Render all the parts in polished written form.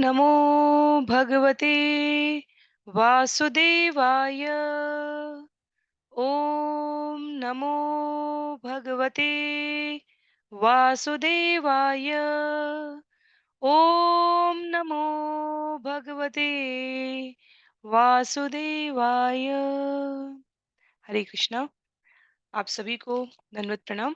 नमो भगवते वासुदेवाय। ॐ नमो भगवते वासुदेवाय। ॐ नमो भगवते वासुदेवाय। हरे कृष्णा। आप सभी को दंडवत प्रणाम।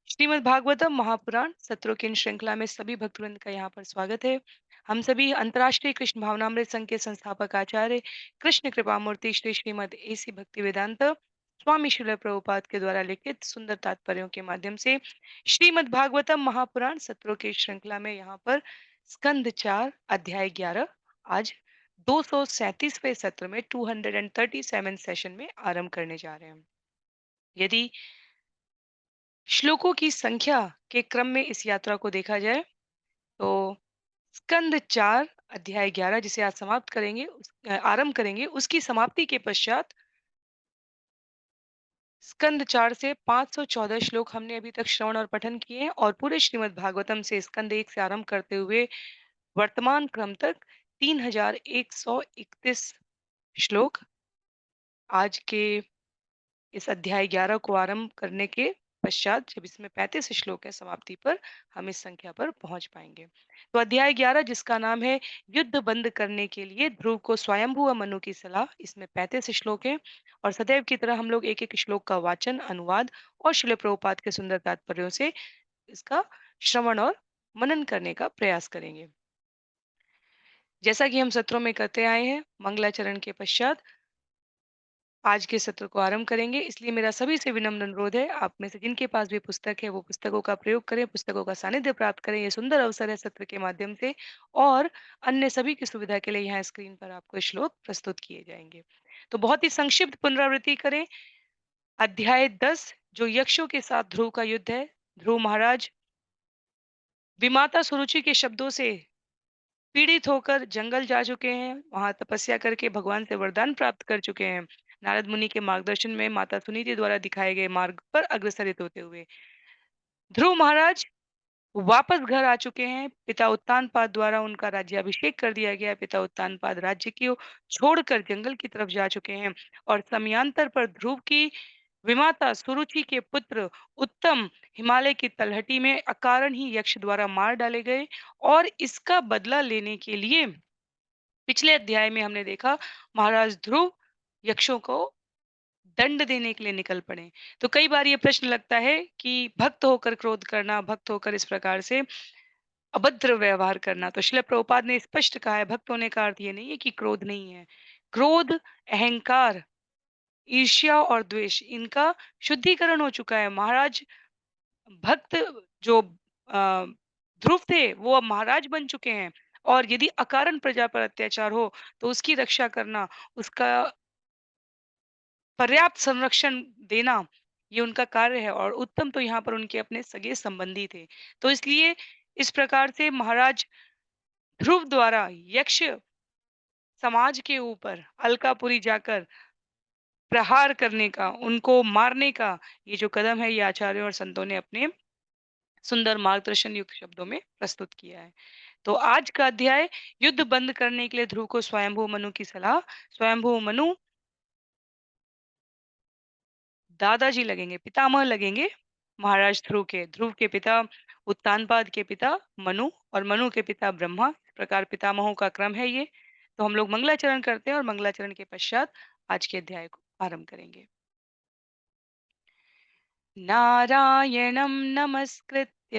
श्रीमद् भागवतम महापुराण सत्रों की इन श्रृंखला में सभी भक्तवृंद का यहाँ पर स्वागत है। हम सभी अंतर्राष्ट्रीय कृष्ण भावनामृत संघ के संस्थापक आचार्य कृष्ण कृपा मूर्ति श्री श्रीमद् एसी भक्ति वेदांत स्वामी श्रील प्रभुपाद के द्वारा लिखित सुंदर तात्पर्यों के माध्यम से श्रीमद् भागवतम महापुराण सत्रों की श्रृंखला में यहाँ पर स्कंद 4 अध्याय 11 आज 237वें सत्र में 237 सेशन में आरंभ करने जा रहे हैं। यदि श्लोकों की संख्या के क्रम में इस यात्रा को देखा जाए तो स्कंद 4 अध्याय 11 जिसे आज समाप्त करेंगे आरंभ करेंगे, उसकी समाप्ति के पश्चात स्कंद 4 से 514 श्लोक हमने अभी तक श्रवण और पठन किए हैं और पूरे श्रीमद् भागवतम से स्कंद 1 से आरंभ करते हुए वर्तमान क्रम तक 3131 श्लोक आज के इस अध्याय 11 को आरंभ करने के पश्चात जब इसमें 35 श्लोक है समाप्ति पर हम इस संख्या पर पहुंच पाएंगे। तो अध्याय 11 जिसका नाम है युद्ध बंद करने के लिए ध्रुव को स्वयंभू व मनु की सलाह, इसमें 35 श्लोक है और सदैव की तरह हम लोग एक एक श्लोक का वाचन अनुवाद और श्रील प्रभुपाद के सुंदर तात्पर्यों से इसका श्रवण और मनन करने का प्रयास करेंगे। जैसा कि हम सत्रों में करते आए हैं, मंगलाचरण के पश्चात आज के सत्र को आरंभ करेंगे, इसलिए मेरा सभी से विनम्र अनुरोध है, आप में से जिनके पास भी पुस्तक है वो पुस्तकों का प्रयोग करें, पुस्तकों का सानिध्य प्राप्त करें। ये सुंदर अवसर है सत्र के माध्यम से और अन्य सभी की सुविधा के लिए यहाँ स्क्रीन पर आपको श्लोक प्रस्तुत किए जाएंगे। तो बहुत ही संक्षिप्त पुनरावृत्ति करें। अध्याय 10 जो यक्षों के साथ ध्रुव का युद्ध है। ध्रुव महाराज विमाता सुरुचि के शब्दों से पीड़ित होकर जंगल जा चुके हैं, वहां तपस्या करके भगवान से वरदान प्राप्त कर चुके हैं। नारद मुनि के मार्गदर्शन में माता सुनीति द्वारा दिखाए गए मार्ग पर अग्रसरित होते हुए ध्रुव महाराज वापस घर आ चुके हैं। पिता उत्तानपाद द्वारा उनका राज्याभिषेक कर दिया गया। पिता उत्तानपाद राज्य की छोड़कर जंगल की तरफ जा चुके हैं और समयांतर पर ध्रुव की विमाता सुरुचि के पुत्र उत्तम हिमालय की तलहटी में अकारण ही यक्ष द्वारा मार डाले गए और इसका बदला लेने के लिए पिछले अध्याय में हमने देखा महाराज ध्रुव यक्षों को दंड देने के लिए निकल पड़े। तो कई बार ये प्रश्न लगता है कि भक्त होकर क्रोध करना, भक्त होकर इस प्रकार से अभद्र व्यवहार करना, तो श्रील प्रभुपाद ने स्पष्ट कहा है भक्त होने का अर्थ ये नहीं है कि क्रोध नहीं है। क्रोध, अहंकार, ईर्ष्या और द्वेष इनका शुद्धिकरण हो चुका है। महाराज भक्त जो ध्रुव थे वो अब महाराज बन चुके हैं और यदि अकारण प्रजा पर अत्याचार हो तो उसकी रक्षा करना, उसका पर्याप्त संरक्षण देना ये उनका कार्य है और उत्तम तो यहाँ पर उनके अपने सगे संबंधी थे। तो इसलिए इस प्रकार से महाराज ध्रुव द्वारा यक्ष समाज के ऊपर अलकापुरी जाकर प्रहार करने का, उनको मारने का ये जो कदम है ये आचार्यों और संतों ने अपने सुंदर मार्गदर्शन युक्त शब्दों में प्रस्तुत किया है। तो आज का अध्याय युद्ध बंद करने के लिए ध्रुव को स्वयंभू मनु की सलाह। स्वयंभू मनु दादाजी लगेंगे, पितामह लगेंगे महाराज ध्रुव के पिता उत्तानपाद के पिता मनु और मनु के पिता ब्रह्मा। इस प्रकार पितामहों का क्रम है ये। तो हम लोग मंगलाचरण करते हैं और मंगलाचरण के पश्चात आज के अध्याय को आरंभ करेंगे। नारायणं नमस्कृत्य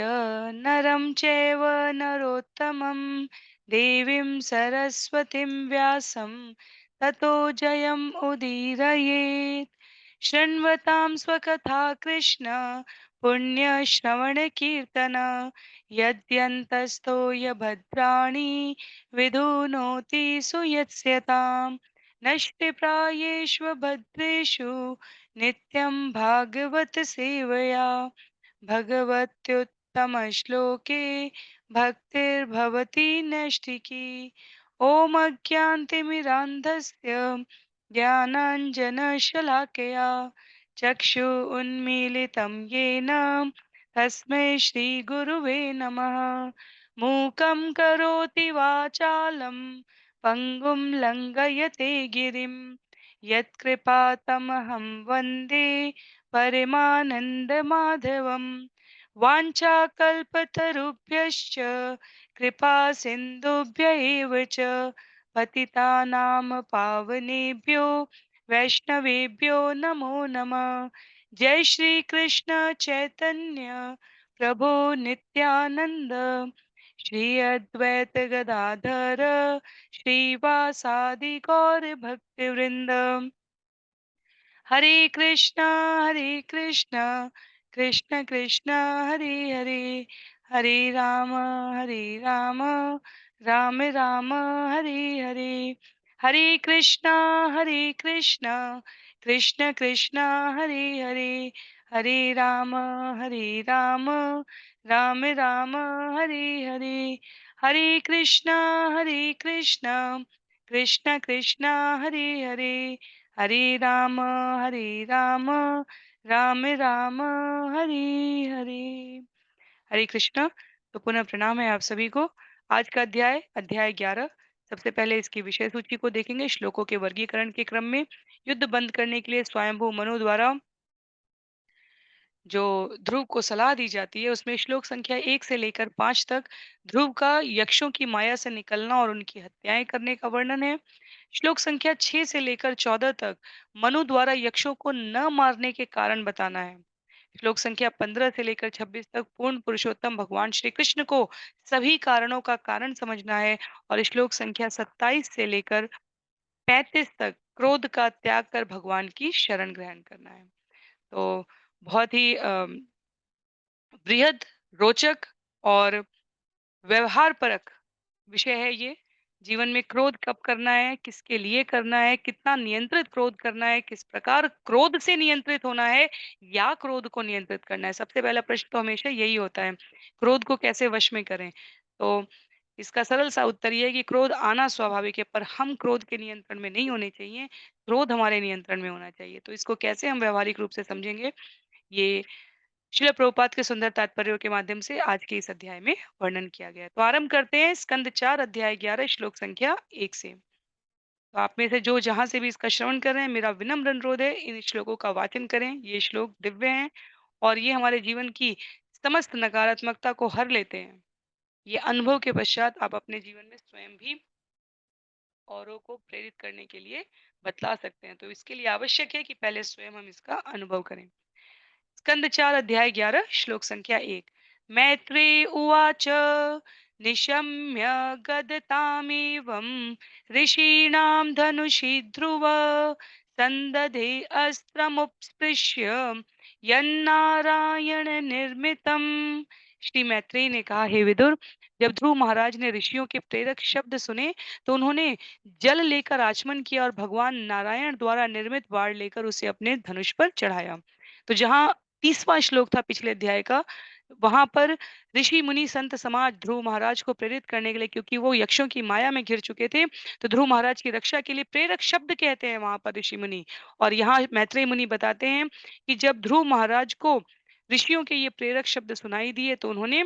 नरं चैव नरोत्तमं देवीं सरस्वतीं व्यासं ततो जयम् उदीरयेत्। शृण्वतां स्वकथा कृष्ण पुण्यश्रवणकीर्तन यद्यन्तस्थो यभद्राणि विधुनोति सुयत्स्यताम्। नष्टप्रायेष्व भद्रेषु नित्यं भागवत सेवया भगवत्युत्तमश्लोके भक्तिर्भवति नैष्ठिकी। ॐ अज्ञानतिमिरान्धस्य ज्ञानाञ्जनशलाकया चक्षु उन्मीलितं येन तस्मै श्रीगुरुवे नमः। मूकं करोति वाचालं पङ्गुं लङ्घयते गिरिं यत्कृपातमहं वन्दे परमानन्दमाधवं वाञ्छाकल्पतरुभ्यश्च कृपा सिन्धुभ्य एव च पतितानां पावनेभ्यो वैष्णवेभ्यो नमो नमः। जय श्री कृष्ण चैतन्य प्रभु नित्यानंद श्री अद्वैत गदाधर श्रीवासादि गौर भक्तवृंद हरे कृष्णा कृष्ण कृष्ण हरे हरे हरे राम राम राम हरे हरे हरे कृष्णा कृष्ण कृष्ण हरे हरे हरे राम राम राम हरे हरे हरे कृष्णा कृष्ण कृष्ण हरे हरे हरे राम राम राम हरे हरे हरे कृष्णा। तो पुनः प्रणाम है आप सभी को। आज का अध्याय अध्याय 11। सबसे पहले इसकी विषय सूची को देखेंगे। श्लोकों के वर्गीकरण के क्रम में युद्ध बंद करने के लिए स्वयंभू मनु द्वारा जो ध्रुव को सलाह दी जाती है उसमें श्लोक संख्या 1 से लेकर 5 तक ध्रुव का यक्षों की माया से निकलना और उनकी हत्याएं करने का वर्णन है। श्लोक संख्या 6 से लेकर 14 तक मनु द्वारा यक्षों को न मारने के कारण बताना है। श्लोक संख्या 15 से लेकर 26 तक पूर्ण पुरुषोत्तम भगवान श्री कृष्ण को सभी कारणों का कारण समझना है। और श्लोक संख्या 27 से लेकर 35 तक क्रोध का त्याग कर भगवान की शरण ग्रहण करना है। तो बहुत ही बृहद, रोचक और व्यवहार परक विषय है ये। जीवन में क्रोध कब करना है, किसके लिए करना है, कितना नियंत्रित क्रोध करना है, किस प्रकार क्रोध से नियंत्रित होना है या क्रोध को नियंत्रित करना है। सबसे पहला प्रश्न तो हमेशा यही होता है, क्रोध को कैसे वश में करें? तो इसका सरल सा उत्तर ये है कि क्रोध आना स्वाभाविक है, पर हम क्रोध के नियंत्रण में नहीं होने चाहिए, क्रोध हमारे नियंत्रण में होना चाहिए। तो इसको कैसे हम व्यावहारिक रूप से समझेंगे, ये श्रील प्रभुपाद के सुंदर तात्पर्यों के माध्यम से आज के इस अध्याय में वर्णन किया गया है। तो आरंभ करते हैं स्कंद 4 अध्याय 11 श्लोक संख्या 1 से। तो आप में से जो जहां से भी इसका श्रवण कर रहे हैं, मेरा विनम्र अनुरोध है इन श्लोकों का वाचन करें। ये श्लोक दिव्य हैं और ये हमारे जीवन की समस्त नकारात्मकता को हर लेते हैं। ये अनुभव के पश्चात आप अपने जीवन में स्वयं भी औरों को प्रेरित करने के लिए बतला सकते हैं। तो इसके लिए आवश्यक है कि पहले स्वयं हम इसका अनुभव करें। स्कंद 4 अध्याय 11 श्लोक संख्या 1। मैत्री उवाच निशम्य गदतामेवं ऋषीणां धनुषि ध्रुव संदधे अस्त्रमुत्स्पृश्य यन्नारायण निर्मितम। श्री मैत्रेय ने कहा, हे विदुर, जब ध्रुव महाराज ने ऋषियों के प्रेरक शब्द सुने तो उन्होंने जल लेकर आचमन किया और भगवान नारायण द्वारा निर्मित बाण लेकर उसे अपने धनुष पर चढ़ाया। तो जहाँ 30वां श्लोक था पिछले अध्याय का, वहां पर ऋषि मुनि संत समाज ध्रुव महाराज को प्रेरित करने के लिए, क्योंकि वो यक्षों की माया में घिर चुके थे, तो ध्रुव महाराज की रक्षा के लिए प्रेरक शब्द कहते हैं वहां पर ऋषि मुनि। और यहाँ मैत्रेय मुनि बताते हैं कि जब ध्रुव महाराज को ऋषियों के ये प्रेरक शब्द सुनाई दिए तो उन्होंने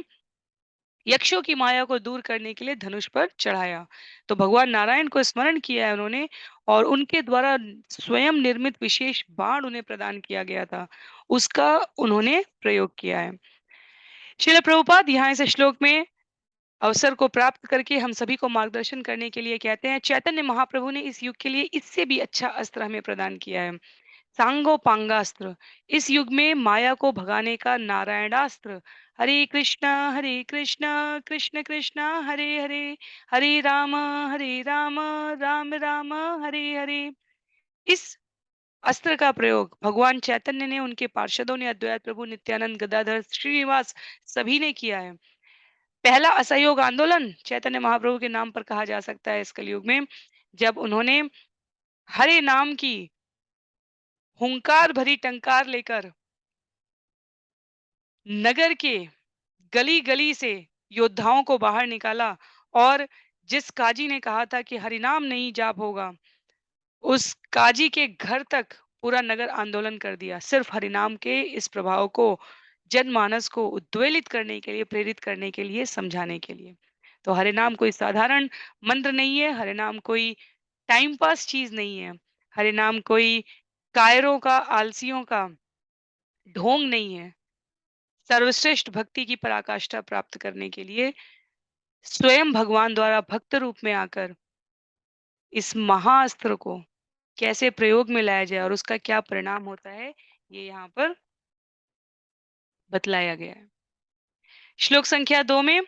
यक्षों की माया को दूर करने के लिए धनुष पर चढ़ाया। तो भगवान नारायण को स्मरण किया है उन्होंने और उनके द्वारा स्वयं निर्मित विशेष बाण उन्हें प्रदान किया गया था, उसका उन्होंने प्रयोग किया है। श्रील प्रभुपाद यहाँ इस श्लोक में अवसर को प्राप्त करके हम सभी को मार्गदर्शन करने के लिए कहते हैं, चैतन्य महाप्रभु ने इस युग के लिए इससे भी अच्छा अस्त्र हमें प्रदान किया है, सांगो पांगास्त्र। इस युग में माया को भगाने का नारायणास्त्र। हरे कृष्णा कृष्ण कृष्ण हरे हरे हरे राम राम राम हरे हरे। इस अस्त्र का प्रयोग भगवान चैतन्य ने, उनके पार्षदों ने, अद्वैत प्रभु नित्यानंद गदाधर श्रीनिवास सभी ने किया है। पहला असहयोग आंदोलन चैतन्य महाप्रभु के नाम पर कहा जा सकता है इस कलयुग में, जब उन्होंने हरे नाम की हुंकार भरी टंकार लेकर नगर के गली गली से योद्धाओं को बाहर निकाला। और जिस काजी ने कहा था कि हरिनाम नहीं जाप होगा, उस काजी के घर तक पूरा नगर आंदोलन कर दिया, सिर्फ हरिनाम के इस प्रभाव को जनमानस को उद्वेलित करने के लिए, प्रेरित करने के लिए, समझाने के लिए। तो हरे नाम कोई साधारण मंत्र नहीं है, हरे नाम कोई टाइम पास चीज़ नहीं है। हरे नाम कोई कायरों का, आलसियों का ढोंग नहीं है। सर्वश्रेष्ठ भक्ति की पराकाष्ठा प्राप्त करने के लिए स्वयं भगवान द्वारा भक्त रूप में आकर इस महाअस्त्र को कैसे प्रयोग में लाया जाए और उसका क्या परिणाम होता है, ये यहाँ पर बतलाया गया है। श्लोक संख्या 2 में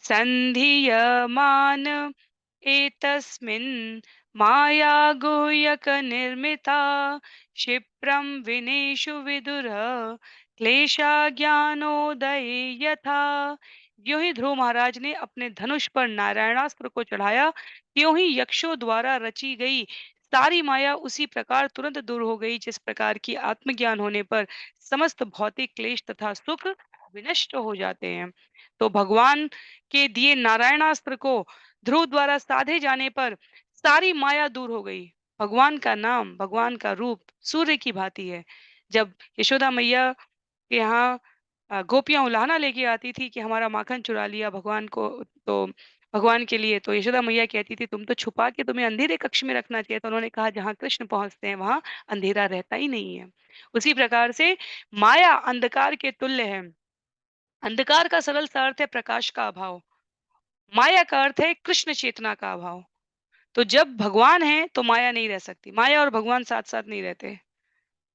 सन्धीयमान एतस्मिन् मायागुह्यकनिर्मिता क्षिप्रं विनेषु विदुरः क्लेशा ज्ञानोदये यथा। ज्यों ही ध्रुव महाराज ने अपने धनुष पर नारायणास्त्र को चढ़ाया, त्यों ही यक्षों द्वारा रची गई सारी माया उसी प्रकार तुरंत दूर हो गई, जिस प्रकार की आत्मज्ञान होने पर समस्त भौतिक क्लेश तथा सुख विनष्ट हो जाते हैं। तो भगवान के दिए नारायणास्त्र को ध्रुव द्वारा साधे जाने पर सारी माया दूर हो गई। भगवान का नाम, भगवान का रूप सूर्य की भांति है। जब यशोदा मैया के यहाँ गोपियाँ उलाहना लेके आती थी कि हमारा माखन चुरा लिया भगवान को, तो भगवान के लिए, तो यशोदा मैया कहती थी तुम तो छुपा के तुम्हें अंधेरे कक्ष में रखना चाहिए। तो उन्होंने कहा जहाँ कृष्ण पहुँचते हैं वहाँ अंधेरा रहता ही नहीं है। उसी प्रकार से माया अंधकार के तुल्य है। अंधकार का सरल सा अर्थ है प्रकाश का अभाव। माया का अर्थ है कृष्ण चेतना का अभाव। तो जब भगवान है तो माया नहीं रह सकती। माया और भगवान साथ-साथ नहीं रहते।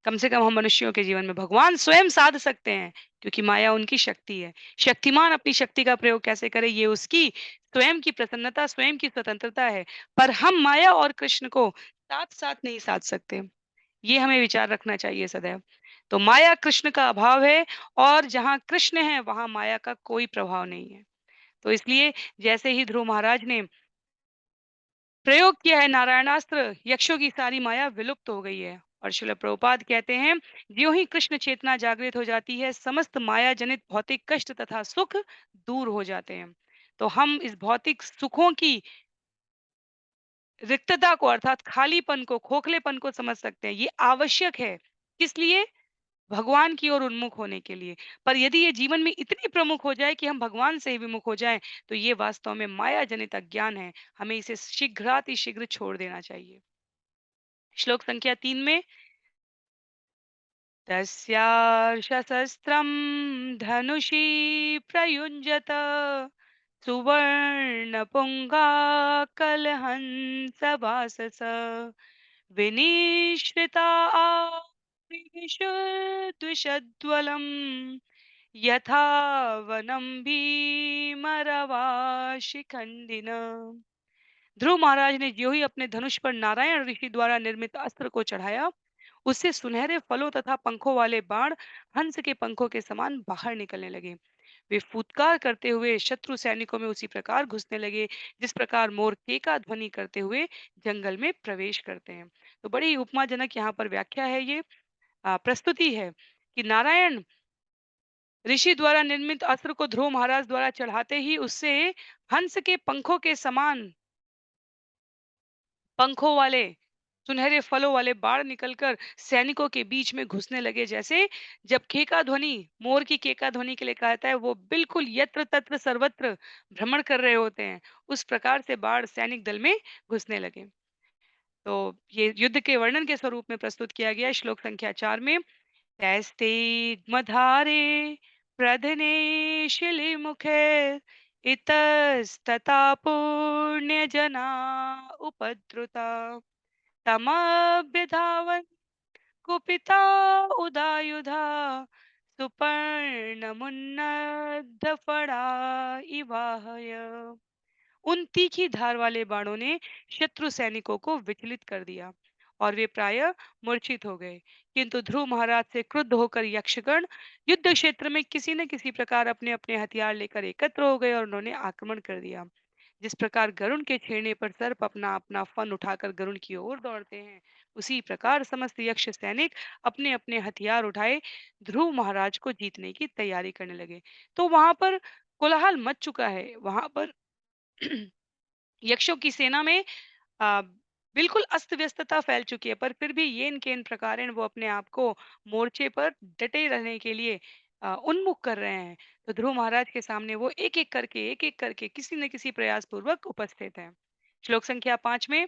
कम से कम हम मनुष्यों के जीवन में भगवान स्वयं साध सकते हैं, क्योंकि माया उनकी शक्ति है। शक्तिमान अपनी शक्ति का प्रयोग कैसे करे, ये उसकी स्वयं की प्रसन्नता, स्वयं की स्वतंत्रता है। पर हम माया और कृष्ण को साथ-साथ नहीं साध सकते। ये हमें विचार रखना चाहिए सदैव। तो माया कृष्ण का अभाव है और जहाँ कृष्ण है वहाँ माया का कोई प्रभाव नहीं है। तो इसलिए जैसे ही ध्रुव महाराज ने प्रयोग किया है नारायणास्त्र, यक्षों की सारी माया विलुप्त हो गई है। और श्रील प्रभुपाद कहते हैं, ज्यों ही कृष्ण चेतना जागृत हो जाती है, समस्त माया जनित भौतिक कष्ट तथा सुख दूर हो जाते हैं। तो हम इस भौतिक सुखों की रिक्तता को अर्थात खालीपन को, खोखलेपन को समझ सकते हैं। ये आवश्यक है। किस लिए? भगवान की ओर उन्मुख होने के लिए। पर यदि ये जीवन में इतनी प्रमुख हो जाए कि हम भगवान से ही विमुख हो जाएँ, तो ये वास्तव में माया जनित अज्ञान है। हमें इसे शीघ्रातिशीघ्र छोड़ देना चाहिए। श्लोक संख्या 3 में तस्यार्षशस्त्रं धनुषि प्रयुञ्जत सुवर्णपुङ्गा कलहंसवासस विनिश्रिता द्विषद्वलम् यथा वनं भीमरवाशिखण्डिन। ध्रुव महाराज ने ज्यों ही अपने धनुष पर नारायण ऋषि द्वारा निर्मित अस्त्र को चढ़ाया, उससे सुनहरे फलों तथा पंखों वाले बाण हंस के पंखों के समान बाहर निकलने लगे। वे फुटकार करते हुए शत्रु सैनिकों में उसी प्रकार घुसने लगे, जिस प्रकार मोर केका ध्वनि करते हुए जंगल में प्रवेश करते हैं। तो बड़ी उपमाजनक यहाँ पर व्याख्या है, ये प्रस्तुति है कि नारायण ऋषि द्वारा निर्मित अस्त्र को ध्रुव महाराज द्वारा चढ़ाते ही उससे हंस के पंखों के समान पंखों वाले सुनहरे फलों वाले बाण निकलकर सैनिकों के बीच में घुसने लगे। जैसे जब केका ध्वनि, मोर की केका ध्वनि के लिए कहा जाता है, वो बिल्कुल यत्र तत्र सर्वत्र भ्रमण कर रहे होते हैं, उस प्रकार से बाण सैनिक दल में घुसने लगे। तो ये युद्ध के वर्णन के स्वरूप में प्रस्तुत किया गया है श्लोक संख्या 4 में। तैस्तेग्मधारे प्रधने शिलिमुखे इतस्तता पुण्यजना उपद्रुता तमभ्यधावन् कुपिता उदायुधा सुपर्णमुन्नद्धफणा इवाहय। उन तीखी धार वाले बाणों ने शत्रु सैनिकों को विचलित कर दिया और वे प्रायः मूर्छित हो गए। किंतु ध्रुव महाराज से क्रुद्ध होकर यक्षगण युद्ध क्षेत्र में किसी न किसी प्रकार अपने अपने हथियार लेकर एकत्र हो गए और उन्होंने आक्रमण कर दिया। जिस प्रकार गरुण के छेड़ने पर सर्प अपना अपना फन उठाकर गरुण की ओर दौड़ते हैं, उसी प्रकार समस्त यक्ष सैनिक अपने अपने हथियार उठाए ध्रुव महाराज को जीतने की तैयारी करने लगे। तो वहां पर कोलाहल मच चुका है। वहां पर यक्षों की सेना में आ, बिल्कुल अस्त-व्यस्तता फैल चुकी है, पर फिर भी येन-केन प्रकारेण वो अपने आप को मोर्चे पर डटे रहने के लिए उन्मुख कर रहे हैं। तो ध्रुव महाराज के सामने वो एक-एक करके किसी न किसी प्रयास पूर्वक उपस्थित हैं। श्लोक संख्या 5 में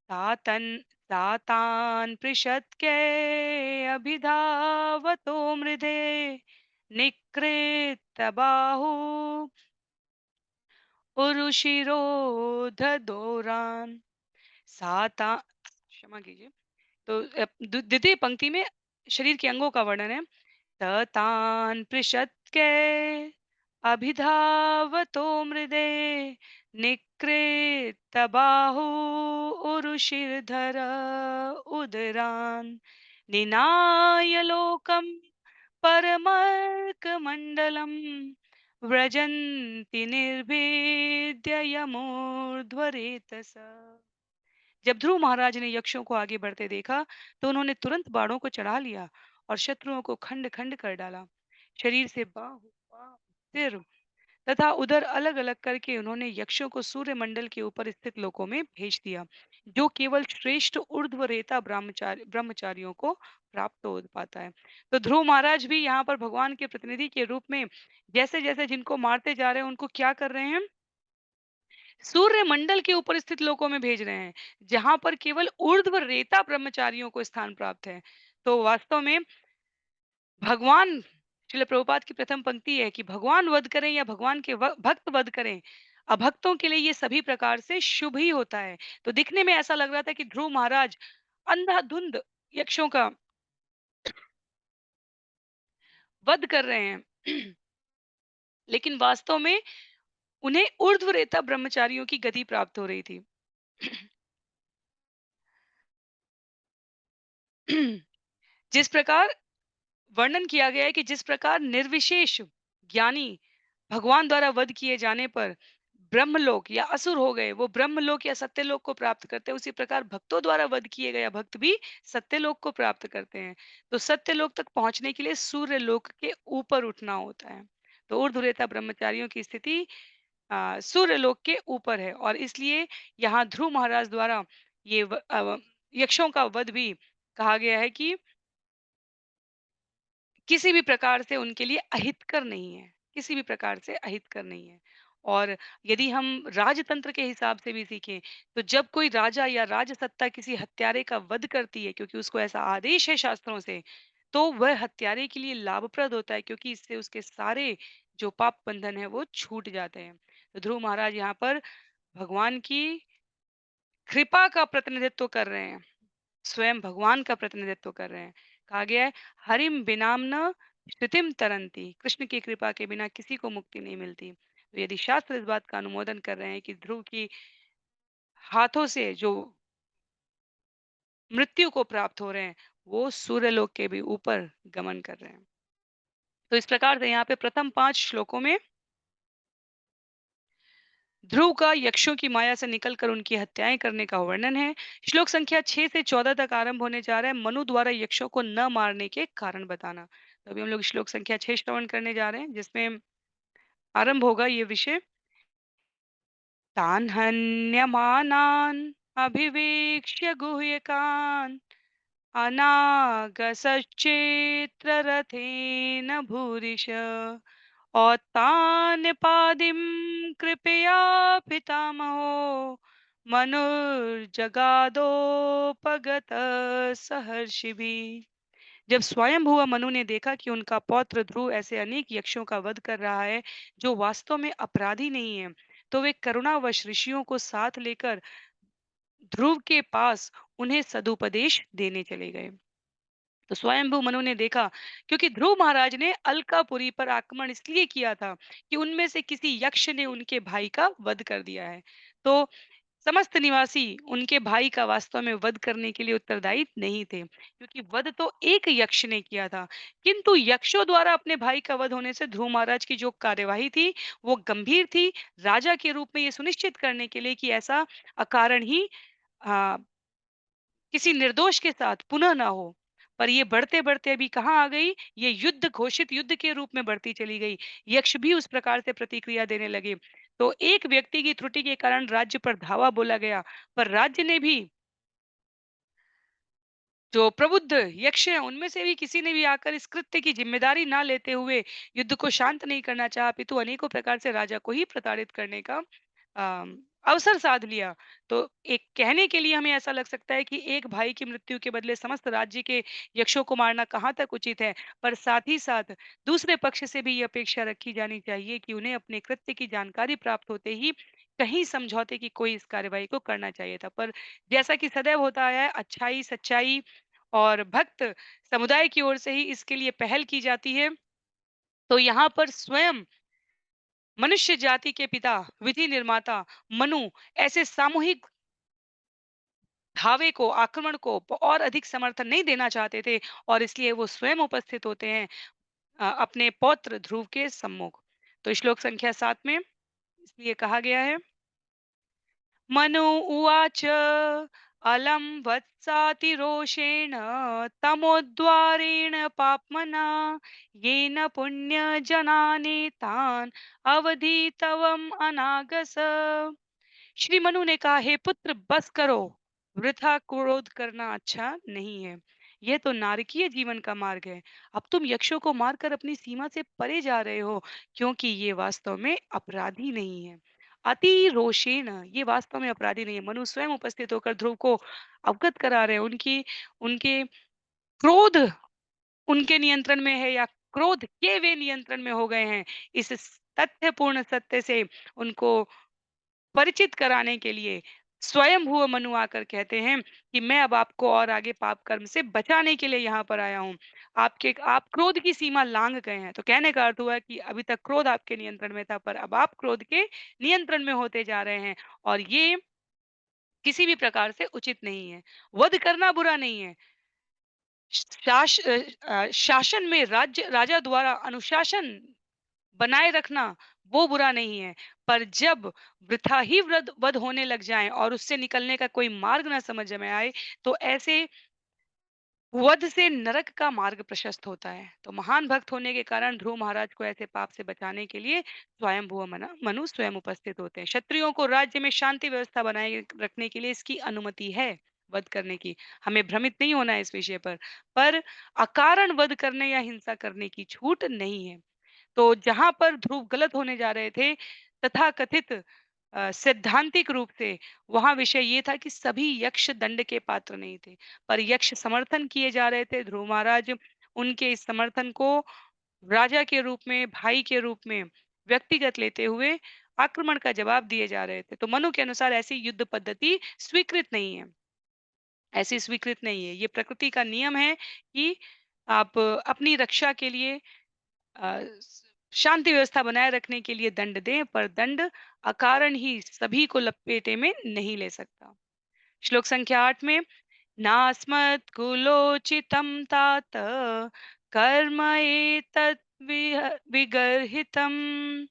तातन् तातान् पृषत्कै अभिधावतो मृधे निकृतबाहु उरुशिरोधदोरान् साता क्षमा कीजिए। तो द्वितीय पंक्ति में शरीर के अंगों का वर्णन है। तान् पृषत्कै अभिधावतो मृदे निकृतबाहु उरुशिर्धर उदरान् निनाय लोकं परमर्कमण्डलं व्रजन्ति निर्भिद्य यमोर्ध्वरेतसा। जब ध्रुव महाराज ने यक्षों को आगे बढ़ते देखा, तो उन्होंने तुरंत बाणों को चढ़ा लिया और शत्रुओं को खंड-खंड कर डाला। शरीर से बाहु, पाँव, सिर तथा उदर अलग-अलग करके उन्होंने यक्षों को सूर्य मंडल के ऊपर स्थित लोकों में भेज दिया, जो केवल श्रेष्ठ ऊर्ध्वरेता ब्रह्मचारियों को प्राप्त हो पाता है। तो ध्रुव महाराज भी यहाँ पर भगवान के प्रतिनिधि के रूप में जैसे-जैसे जिनको मारते जा रहे हैं, उनको क्या कर रहे हैं? सूर्य मंडल के ऊपर स्थित लोकों में भेज रहे हैं, जहां पर केवल ऊर्ध्व रेता ब्रह्मचारियों को स्थान प्राप्त है। तो वास्तव में भगवान श्रील प्रभुपाद की प्रथम पंक्ति है कि भगवान वध करें या भगवान के भक्त वध करें, अभक्तों के लिए ये सभी प्रकार से शुभ ही होता है। तो दिखने में ऐसा लग रहा था कि ध्रुव महाराज अंधाधुंध यक्षों का वध कर रहे हैं, लेकिन वास्तव में उन्हें ऊर्ध्व रेता ब्रह्मचारियों की गति प्राप्त हो रही थी। जिस प्रकार वर्णन किया गया है कि जिस प्रकार निर्विशेष ज्ञानी भगवान द्वारा वध किए जाने पर ब्रह्मलोक या असुर हो गए, वो ब्रह्मलोक या सत्यलोक को प्राप्त करते हैं, उसी प्रकार भक्तों द्वारा वध किए गए भक्त भी सत्यलोक को प्राप्त करते हैं। तो सत्यलोक तक पहुंचने के लिए सूर्य लोक के ऊपर उठना होता है। तो ऊर्ध्वरेता ब्रह्मचारियों की स्थिति सूर्य लोक के ऊपर है, और इसलिए यहाँ ध्रुव महाराज द्वारा ये यक्षों का वध भी कहा गया है कि किसी भी प्रकार से उनके लिए अहितकर नहीं है, किसी भी प्रकार से अहितकर नहीं है। और यदि हम राजतंत्र के हिसाब से भी सीखें, तो जब कोई राजा या राजसत्ता किसी हत्यारे का वध करती है, क्योंकि उसको ऐसा आदेश है शास्त्रों से, तो वह हत्यारे के लिए लाभप्रद होता है, क्योंकि इससे उसके सारे जो पाप बंधन है वो छूट जाते हैं। तो ध्रुव महाराज यहाँ पर भगवान की कृपा का प्रतिनिधित्व कर रहे हैं। स्वयं भगवान का प्रतिनिधित्व कर रहे हैं। कहा गया है, हरिम बिनाम्न श्रुतिम तरंती, कृष्ण की कृपा के बिना किसी को मुक्ति नहीं मिलती। तो यदि शास्त्र इस बात का अनुमोदन कर रहे हैं कि ध्रुव की हाथों से जो मृत्यु को प्राप्त हो रहे हैं, वो सूर्यलोक के भी ऊपर गमन कर रहे हैं। तो इस प्रकार से यहाँ पे प्रथम 5 श्लोकों में ध्रुव का यक्षों की माया से निकलकर उनकी हत्याएं करने का वर्णन है। श्लोक संख्या 6 से 14 तक आरंभ होने जा रहा है मनु द्वारा यक्षों को न मारने के कारण बताना। तो अभी हम लोग श्लोक संख्या 6 श्रवण करने जा रहे हैं, जिसमें आरंभ होगा ये विषय। तान् हन्यमानान् अभिवीक्ष्य गुह्यकान् अनागसच्चेत्र रथेन भूरिश औत्तान्यपादिं कृपया पितामहो मनुर्जगादोपगतः सहर्षिभिः। जब स्वयंभुव मनु ने देखा कि उनका पौत्र ध्रुव ऐसे अनेक यक्षों का वध कर रहा है, जो वास्तव में अपराधी नहीं है, तो वे करुणावश ऋषियों को साथ लेकर ध्रुव के पास उन्हें सदुपदेश देने चले गए। तो स्वयंभू मनु ने देखा, क्योंकि ध्रुव महाराज ने अलकापुरी पर आक्रमण इसलिए किया था कि उनमें से किसी यक्ष ने उनके भाई का वध कर दिया है। तो समस्त निवासी उनके भाई का वास्तव में वध करने के लिए उत्तरदायी नहीं थे, क्योंकि वध तो एक यक्ष ने किया था। किंतु यक्षों द्वारा अपने भाई का वध होने से ध्रुव महाराज की जो कार्यवाही थी, वो गंभीर थी। राजा के रूप में ये सुनिश्चित करने के लिए कि ऐसा अकारण ही आ, किसी निर्दोष के साथ पुनः ना हो। पर ये बढ़ते-बढ़ते अभी कहाँ आ गई? ये युद्ध, घोषित युद्ध के रूप में बढ़ती चली गई। यक्ष भी उस प्रकार से प्रतिक्रिया देने लगे। तो एक व्यक्ति की त्रुटि के कारण राज्य पर धावा बोला गया, पर राज्य ने भी जो प्रबुद्ध यक्ष हैं, उनमें से भी किसी ने भी आकर इस कृत्य की जिम्मेदारी ना लेते हुए युद्ध को शांत नहीं करना चाहा, अपितु अनेकों प्रकार से राजा को ही प्रताड़ित करने का अवसर साध लिया। तो एक कहने के लिए हमें ऐसा लग सकता है कि एक भाई की मृत्यु के बदले समस्त राज्य के यक्षों को मारना कहाँ तक उचित है, पर साथ ही साथ दूसरे पक्ष से भी ये अपेक्षा रखी जानी चाहिए कि उन्हें अपने कृत्य की जानकारी प्राप्त होते ही कहीं समझौते की कोई इस कार्यवाही को करना चाहिए था। पर जैसा कि सदैव होता आया है, अच्छाई, सच्चाई और भक्त समुदाय की ओर से ही इसके लिए पहल की जाती है। तो यहाँ पर स्वयं मनुष्य जाति के पिता, विधि निर्माता मनु ऐसे सामूहिक धावे को, आक्रमण को और अधिक समर्थन नहीं देना चाहते थे और इसलिए वो स्वयं उपस्थित होते हैं अपने पौत्र ध्रुव के सम्मुख। तो श्लोक संख्या 7 में इसलिए कहा गया है, मनु उवाच अलं वत्सातिरोषेण तमोद्वारेण पाप्मना येन पुण्यजनानेतान् अवधीतवम् अनागस। श्री मनु ने कहा, हे पुत्र बस करो, वृथा क्रोध करना अच्छा नहीं है। यह तो नारकीय जीवन का मार्ग है। अब तुम यक्षों को मारकर अपनी सीमा से परे जा रहे हो, क्योंकि ये वास्तव में अपराधी नहीं है। अति रोषेण, ये वास्तव में अपराधी नहीं है। मनु स्वयं उपस्थित होकर ध्रुव को अवगत करा रहे हैं। उनकी उनके क्रोध उनके नियंत्रण में है या क्रोध के वे नियंत्रण में हो गए हैं। इस तथ्यपूर्ण सत्य से उनको परिचित कराने के लिए स्वयंभुव मनु आकर कहते हैं कि मैं अब आपको और आगे पाप कर्म से बचाने के लिए यहाँ पर आया हूँ। आप क्रोध की सीमा लांघ गए हैं। तो कहने का अर्थ हुआ कि अभी तक क्रोध आपके नियंत्रण में था, पर अब आप क्रोध के नियंत्रण में होते जा रहे हैं और ये किसी भी प्रकार से उचित नहीं है। वध करना बुरा नहीं है। शासन में राजा द्वारा अनुशासन बनाए रखना वो बुरा नहीं है, पर जब वृथा ही वध होने लग जाएँ और उससे निकलने का कोई मार्ग ना समझ में आए, तो ऐसे वध से नरक का मार्ग प्रशस्त होता है। तो महान भक्त होने के कारण ध्रुव महाराज को ऐसे पाप से बचाने के लिए स्वयंभुव मनु स्वयं उपस्थित होते हैं। क्षत्रियों को राज्य में शांति व्यवस्था बनाए रखने के लिए इसकी अनुमति है, वध करने की। हमें भ्रमित नहीं होना है इस विषय पर अकारण वध करने या हिंसा करने की छूट नहीं है। तो जहाँ पर ध्रुव गलत होने जा रहे थे, तथाकथित सैद्धांतिक रूप से वहाँ विषय ये था कि सभी यक्ष दंड के पात्र नहीं थे, पर यक्ष समर्थन किए जा रहे थे। ध्रुव महाराज उनके इस समर्थन को राजा के रूप में, भाई के रूप में व्यक्तिगत लेते हुए आक्रमण का जवाब दिए जा रहे थे। तो मनु के अनुसार ऐसी युद्ध पद्धति स्वीकृत नहीं है, ऐसी स्वीकृत नहीं है। ये प्रकृति का नियम है कि आप अपनी रक्षा के लिए शांति व्यवस्था बनाए रखने के लिए दंड दें, पर दंड अकारण ही सभी को लपेटे में नहीं ले सकता। श्लोक संख्या 8 में नास्मत् कुलोचितं तात कर्म एतत् विगर्हितम्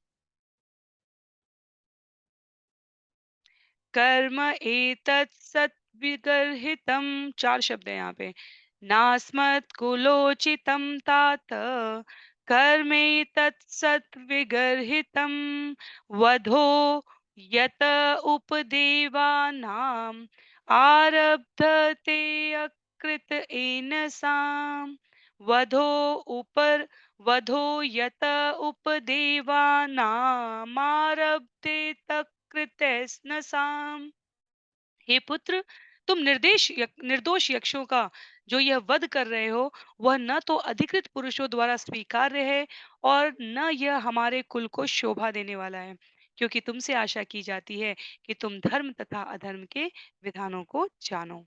कर्म एतत् सद्विगर्हितं 4 शब्द हैं यहाँ पे। नास्मत् कुलोचितं तात कर्मेतत् सद्विगर्हितं वधो यत उपदेवानाम् आरब्धते अकृत एनसाम् वधो उपर वधो यत उपदेवानामारब्धे कृतस्नसाम। हे पुत्र, तुम निर्दोष यक्षों का जो यह वध कर रहे हो, वह न तो अधिकृत पुरुषों द्वारा स्वीकार्य है और न यह हमारे कुल को शोभा देने वाला है, क्योंकि तुमसे आशा की जाती है कि तुम धर्म तथा अधर्म के विधानों को जानो।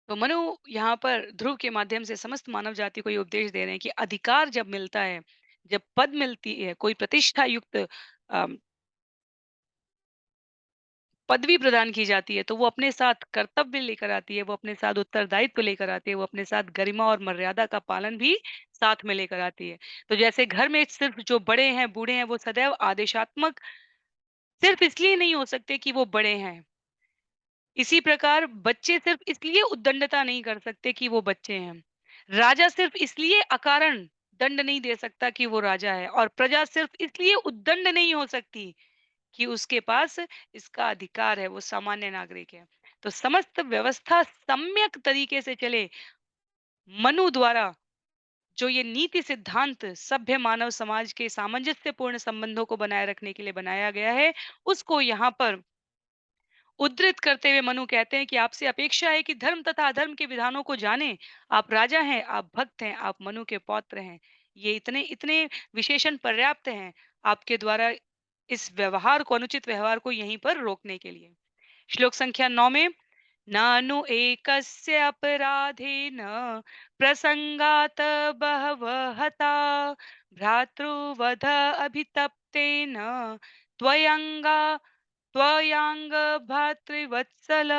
तो मनु यहाँ पर ध्रुव के माध्यम से समस्त मानव जाति को ये उपदेश दे रहे हैं कि अधिकार जब मिलता है, जब पद मिलती है, कोई प्रतिष्ठा युक्त पदवी प्रदान की जाती है, तो वो अपने साथ कर्तव्य लेकर आती है, वो अपने साथ उत्तरदायित्व लेकर आती है, वो अपने साथ गरिमा और मर्यादा का पालन भी साथ में लेकर आती है। तो जैसे घर में सिर्फ जो बड़े हैं, बूढ़े हैं, वो सदैव आदेशात्मक सिर्फ इसलिए नहीं हो सकते कि वो बड़े हैं। इसी प्रकार बच्चे सिर्फ इसलिए उद्दंडता नहीं कर सकते कि वो बच्चे हैं। राजा सिर्फ इसलिए अकारण दंड नहीं दे सकता कि वो राजा है, और प्रजा सिर्फ इसलिए उद्दंड नहीं हो सकती कि उसके पास इसका अधिकार है, वो सामान्य नागरिक है। तो समस्त व्यवस्था सम्यक तरीके से चले, मनु द्वारा जो ये नीति सिद्धांत सभ्य मानव समाज के सामंजस्यपूर्ण संबंधों को बनाए रखने के लिए बनाया गया है, उसको यहाँ पर उद्धृत करते हुए मनु कहते हैं कि आपसे अपेक्षा है कि धर्म तथा अधर्म के विधानों को जाने। आप राजा हैं, आप भक्त हैं, आप मनु के पौत्र हैं। ये इतने इतने विशेषण पर्याप्त हैं आपके द्वारा इस व्यवहार को, अनुचित व्यवहार को यहीं पर रोकने के लिए। श्लोक संख्या 9 में, नानु एकस्य अपराधेन प्रसंगात बहवः हता भ्रातृवध अभितप्तेन त्वयंगा त्वयांग भ्रातृवत्सल।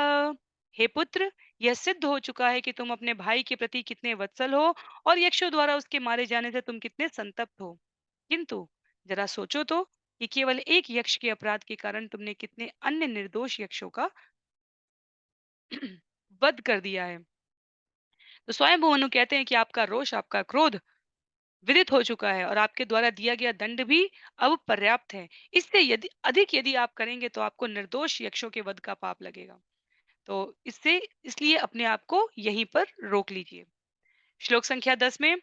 हे पुत्र, यह सिद्ध हो चुका है कि तुम अपने भाई के प्रति कितने वत्सल हो और यक्षों द्वारा उसके मारे जाने से तुम कितने संतप्त हो। किंतु जरा सोचो तो कि केवल एक यक्ष के अपराध के कारण तुमने कितने अन्य निर्दोष यक्षों का वध कर दिया है। तो स्वयं मनु कहते हैं कि आपका रोष, आपका क्रोध विदित हो चुका है और आपके द्वारा दिया गया दंड भी अब पर्याप्त है। इससे यदि अधिक यदि आप करेंगे तो आपको निर्दोष यक्षों के वध का पाप लगेगा। तो इससे इसलिए अपने आप को यहीं पर रोक लीजिए। श्लोक संख्या 10 में,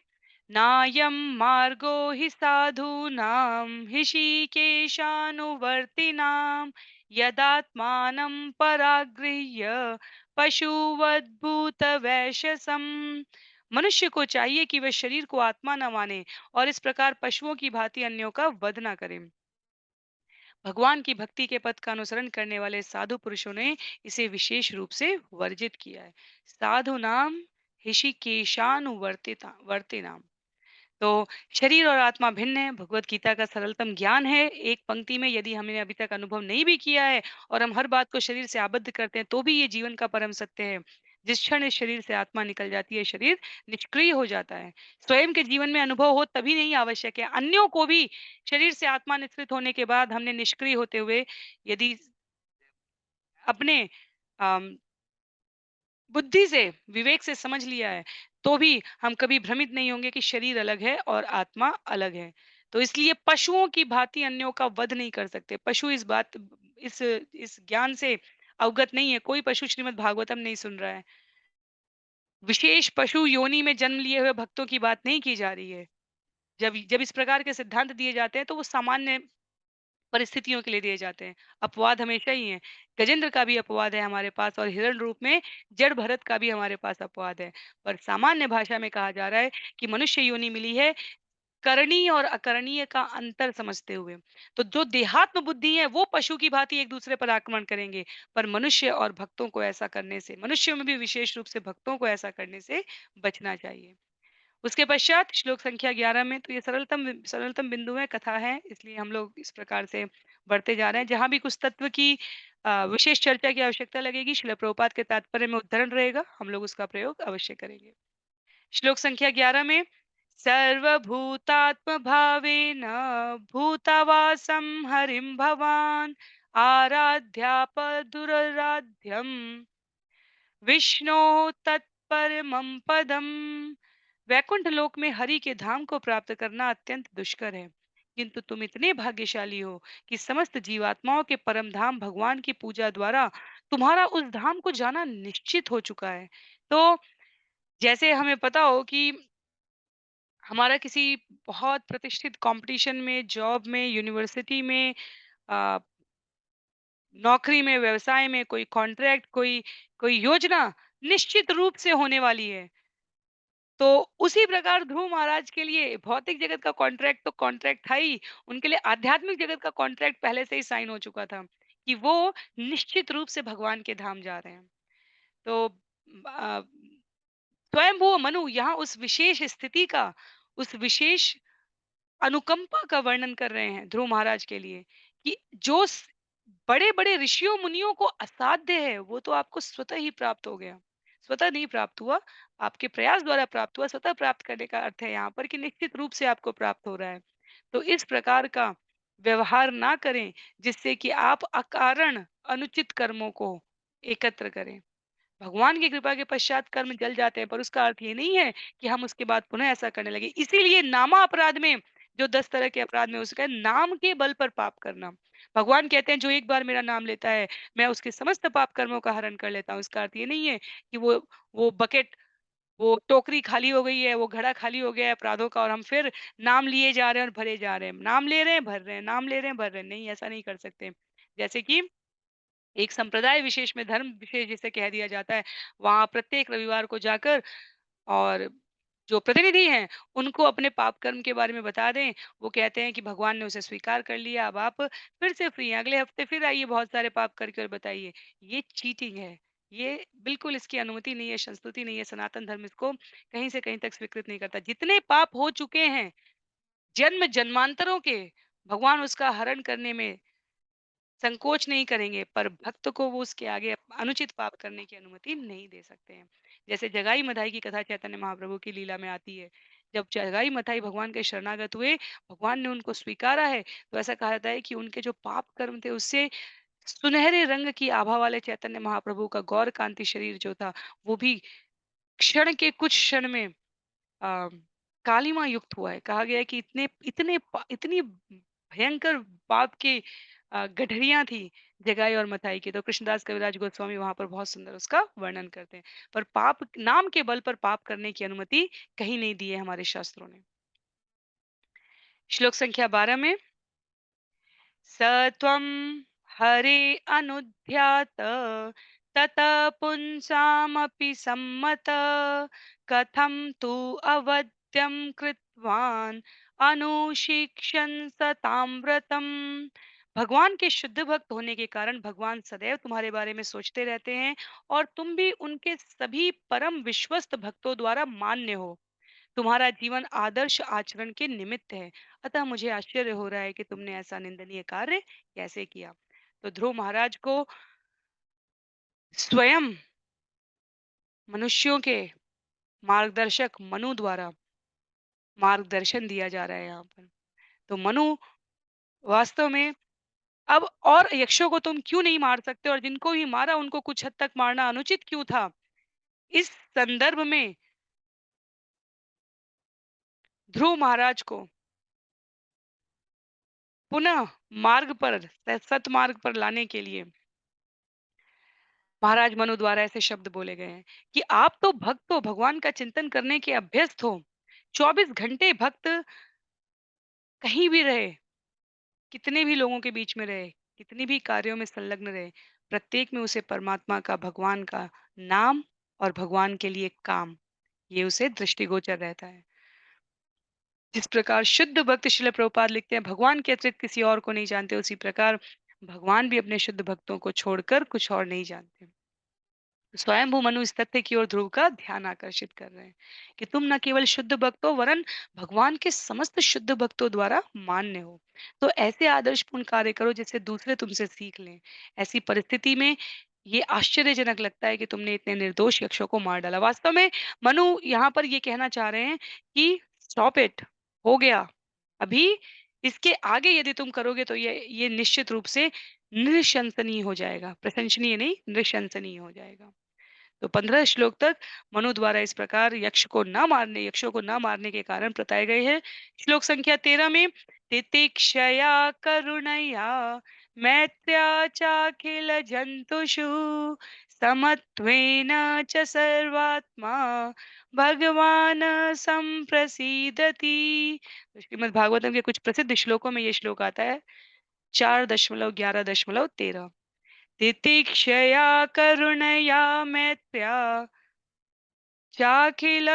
नायं मार्गो हि साधूनां ऋषिकेशानुवर्तिनां यदात्मानं परागृह्य पशुवद्भूतवैशसम्। मनुष्य को चाहिए कि वह शरीर को आत्मा न माने और इस प्रकार पशुओं की भांति अन्यों का वध न करे। भगवान की भक्ति के पथ का अनुसरण करने वाले साधु पुरुषों ने इसे विशेष रूप से वर्जित किया है। साधु नाम ऋषिकेशानुवर्तिता वर्ते नाम। तो शरीर और आत्मा भिन्न है, भगवत गीता का सरलतम ज्ञान है एक पंक्ति में। यदि हमने अभी तक अनुभव नहीं भी किया है और हम हर बात को शरीर से आबद्ध करते हैं, तो भी ये जीवन का परम सत्य है। जिस क्षण इस शरीर से आत्मा निकल जाती है, शरीर निष्क्रिय हो जाता है। स्वयं के जीवन में अनुभव हो तभी नहीं आवश्यक है, अन्यों को भी शरीर से आत्मा निष्कृत होने के बाद हमने निष्क्रिय होते हुए यदि अपने अम, बुद्धि से, विवेक से समझ लिया है, तो भी हम कभी भ्रमित नहीं होंगे कि शरीर अलग है और आत्मा अलग है। तो इसलिए पशुओं की भांति अन्यों का वध नहीं कर सकते। पशु इस ज्ञान से अवगत नहीं है। कोई पशु श्रीमद् भागवतम नहीं सुन रहा है। विशेष पशु योनि में जन्म लिए हुए भक्तों की बात नहीं की जा रही है। जब जब इस प्रकार के सिद्धांत दिए जाते हैं, तो वो सामान्य परिस्थितियों के लिए दिए जाते हैं। अपवाद हमेशा ही हैं। गजेंद्र का भी अपवाद है हमारे पास और हिरण रूप में जड़ भरत का भी हमारे पास अपवाद है। पर सामान्य भाषा में कहा जा रहा है कि मनुष्य योनि मिली है करणीय और अकरणीय का अंतर समझते हुए। तो जो देहात्म बुद्धि है वो पशु की भांति एक दूसरे पर आक्रमण करेंगे, पर मनुष्य और भक्तों को ऐसा करने से, मनुष्यों में भी विशेष रूप से भक्तों को ऐसा करने से बचना चाहिए। उसके पश्चात श्लोक संख्या 11 में, तो ये सरलतम बिंदु है, कथा है, इसलिए हम लोग इस प्रकार से बढ़ते जा रहे हैं। जहाँ भी कुछ तत्व की विशेष चर्चा की आवश्यकता लगेगी, श्रील प्रभुपाद के तात्पर्य में उद्धरण रहेगा, हम लोग उसका प्रयोग अवश्य करेंगे। श्लोक संख्या 11 में, सर्वभूतात्म भावेन भूतावासं हरिं भवान आराध्यापदुराराध्यम विष्णो तत्परमं पदम। वैकुंठ लोक में हरि के धाम को प्राप्त करना अत्यंत दुष्कर है, किंतु तुम इतने भाग्यशाली हो कि समस्त जीवात्माओं के परम धाम भगवान की पूजा द्वारा तुम्हारा उस धाम को जाना निश्चित हो चुका है। तो जैसे हमें पता हो कि हमारा किसी बहुत प्रतिष्ठित कंपटीशन में, जॉब में, यूनिवर्सिटी में, अ, नौकरी में, व्यवसाय में कोई कॉन्ट्रैक्ट, कोई कोई योजना निश्चित रूप से होने वाली है। तो उसी प्रकार ध्रुव महाराज के लिए भौतिक जगत का कॉन्ट्रैक्ट तो कॉन्ट्रैक्ट था ही, उनके लिए आध्यात्मिक जगत का कॉन्ट्रैक्ट पहले से ही साइन हो चुका था कि वो निश्चित रूप से भगवान के धाम जा रहे हैं। तो स्वयंभू मनु यहाँ उस विशेष स्थिति का, उस विशेष अनुकंपा का वर्णन कर रहे हैं ध्रुव महाराज के लिए कि जो बड़े-बड़े ऋषियों मुनियों को असाध्य है, वो तो आपको स्वतः ही प्राप्त हो गया। स्वतः नहीं प्राप्त हुआ, आपके प्रयास द्वारा प्राप्त हुआ। स्वतः प्राप्त करने का अर्थ है यहाँ पर कि निश्चित रूप से आपको प्राप्त हो रहा है। तो इस प्रकार का व्यवहार ना करें, जिससे कि आप अकारण अनुचित कर्मों को एकत्र करें। भगवान की कृपा के पश्चात कर्म जल जाते हैं, पर उसका अर्थ ये नहीं है कि हम उसके बाद पुनः ऐसा करने लगे। इसीलिए नामा अपराध में, जो 10 तरह के अपराध में उसका नाम के बल पर पाप करना। भगवान कहते हैं जो एक बार मेरा नाम लेता है, मैं उसके समस्त पाप कर्मों का हरण कर लेता हूँ। इसका अर्थ ये नहीं है कि वो बकेट, वो टोकरी खाली हो गई है, वो घड़ा खाली हो गया है अपराधों का और हम फिर नाम लिए जा रहे हैं और भरे जा रहे हैं। नाम ले रहे हैं, भर रहे हैं, नाम ले रहे हैं, भर रहे हैं। नहीं, ऐसा नहीं कर सकते। जैसे कि एक संप्रदाय विशेष में, धर्म विशेष जिसे कह दिया जाता है, वहाँ प्रत्येक रविवार को जाकर और जो प्रतिनिधि हैं, उनको अपने पाप कर्म के बारे में बता दें। वो कहते हैं कि भगवान ने उसे स्वीकार कर लिया, अब आप फिर से फ्री हैं। अगले हफ्ते फिर आइए बहुत सारे पाप करके और बताइए। ये चीटिंग है। ये बिल्कुल इसकी अनुमति नहीं है, संस्तुति नहीं है। सनातन धर्म इसको कहीं से कहीं तक स्वीकृत नहीं करता। जितने पाप हो चुके हैं, जन्म-जन्मांतरों के, भगवान उसका हरण करने में संकोच नहीं करेंगे, पर भक्त को वो उसके आगे अनुचित पाप करने की अनुमति नहीं दे सकते हैं। जैसे जगाई-मथाई की कथा चैतन्य महाप्रभु की लीला में आती है। जब जगाई-मथाई भगवान के शरणागत हुए, भगवान ने उनको स्वीकारा है, तो ऐसा कहा जाता है कि उनके जो पाप कर्म थे उससे सुनहरे रंग की आभा वाले चैतन्य महाप्रभु का गौर कांति शरीर जो था, वो भी क्षण के कुछ क्षण में अ, कालिमा युक्त हुआ है। कहा गया है कि इतनी भयंकर पाप की गठरियाँ थी जगाई और मथाई की। तो कृष्णदास कविराज गोस्वामी वहाँ पर बहुत सुंदर उसका वर्णन करते हैं। पर पाप नाम के बल पर पाप करने की अनुमति कहीं नहीं दी है हमारे शास्त्रों ने। श्लोक संख्या 12 में स त्वं हरे अनुध्यात ततः पुंसामपि सम्मत कथं तु अवद्यं कृतवान् अनुशिक्षन् सतां व्रतम्। भगवान के शुद्ध भक्त होने के कारण भगवान सदैव तुम्हारे बारे में सोचते रहते हैं और तुम भी उनके सभी परम विश्वस्त भक्तों द्वारा मान्य हो। तुम्हारा जीवन आदर्श आचरण के निमित्त है। अतः मुझे आश्चर्य हो रहा है कि तुमने ऐसा निंदनीय कार्य कैसे किया। तो ध्रुव महाराज को स्वयं मनुष्यों के मार्गदर्शक मनु द्वारा मार्गदर्शन दिया जा रहा है यहाँ पर। तो मनु वास्तव में अब और यक्षों को तुम क्यों नहीं मार सकते और जिनको भी मारा उनको कुछ हद तक मारना अनुचित क्यों था? इस संदर्भ में ध्रुव महाराज को पुनः मार्ग पर, सतमार्ग पर लाने के लिए महाराज मनु द्वारा ऐसे शब्द बोले गए हैं कि आप तो भक्त हो, भगवान का चिंतन करने के अभ्यस्त हो। 24 घंटे भक्त कहीं भी रहे, कितने भी लोगों के बीच में रहे, कितनी भी कार्यों में संलग्न रहे, प्रत्येक में उसे परमात्मा का, भगवान का नाम और भगवान के लिए काम, ये उसे दृष्टिगोचर रहता है। जिस प्रकार शुद्ध भक्त श्रील प्रभुपाद लिखते हैं, भगवान के अतिरिक्त किसी और को नहीं जानते, उसी प्रकार भगवान भी अपने शुद्ध भक्तों को छोड़कर कुछ और नहीं जानते। स्वयंभू मनु इस तथ्य की ओर ध्रुव का ध्यान आकर्षित कर रहे हैं कि तुम न केवल शुद्ध भक्त हो वरन भगवान के समस्त शुद्ध भक्तों द्वारा मान्य हो। तो ऐसे आदर्शपूर्ण कार्य करो जिससे दूसरे तुमसे सीख लें। ऐसी परिस्थिति में ये आश्चर्यजनक लगता है कि तुमने इतने निर्दोष यक्षों को मार डाला। वास्तव में मनु यहाँ पर ये कहना चाह रहे हैं कि स्टॉप इट, हो गया। अभी इसके आगे यदि तुम करोगे तो ये निश्चित रूप से नृशंसनीय हो जाएगा, प्रशंसनीय नहीं, नृशंसनीय हो जाएगा। तो 15 श्लोक तक मनु द्वारा इस प्रकार यक्षों को न मारने के कारण बताए गए हैं। श्लोक संख्या 13 में तितिक्षया करुणया मैत्र्या चाखिल जंतुषु समत्वेन च सर्वात्मा भगवान संप्रसीदति। तो श्रीमद् भागवतम के कुछ प्रसिद्ध श्लोकों में ये श्लोक आता है, 4.11.13। तितिक्षया करुणया मैत्र्या चाखिल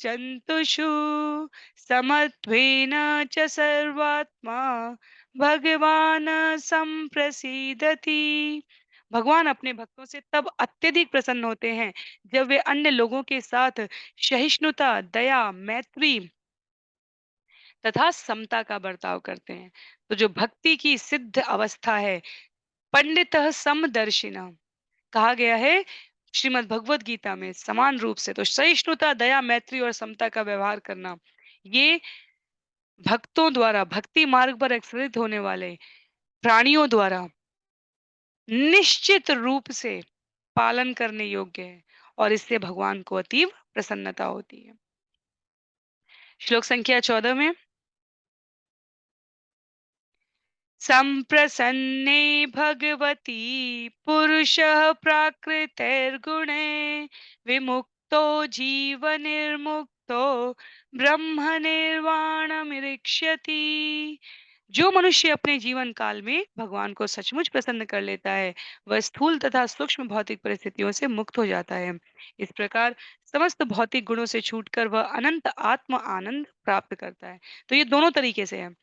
जंतुषु समत्वेन च सर्वात्मा भगवान संप्रसीदति। भगवान अपने भक्तों से तब अत्यधिक प्रसन्न होते हैं जब वे अन्य लोगों के साथ सहिष्णुता, दया, मैत्री तथा समता का बर्ताव करते हैं। तो जो भक्ति की सिद्ध अवस्था है, पंडितः समदर्शिनः कहा गया है श्रीमद् भगवत गीता में समान रूप से। तो सहिष्णुता, दया, मैत्री और समता का व्यवहार करना, ये भक्तों द्वारा, भक्ति मार्ग पर अग्रसरित होने वाले प्राणियों द्वारा निश्चित रूप से पालन करने योग्य है और इससे भगवान को अतीव प्रसन्नता होती है। श्लोक संख्या 14 में सम्प्रसन्ने भगवती पुरुषः प्राकृतैर्गुणे विमुक्तो जीवनिर्मुक्तो ब्रह्मनिर्वाणमिरिष्यति। जो मनुष्य अपने जीवन काल में भगवान को सचमुच प्रसन्न कर लेता है, वह स्थूल तथा सूक्ष्म भौतिक परिस्थितियों से मुक्त हो जाता है। इस प्रकार समस्त भौतिक गुणों से छूटकर वह अनंत आत्म आनंद प्राप्त करता है। तो ये दोनों तरीके से है।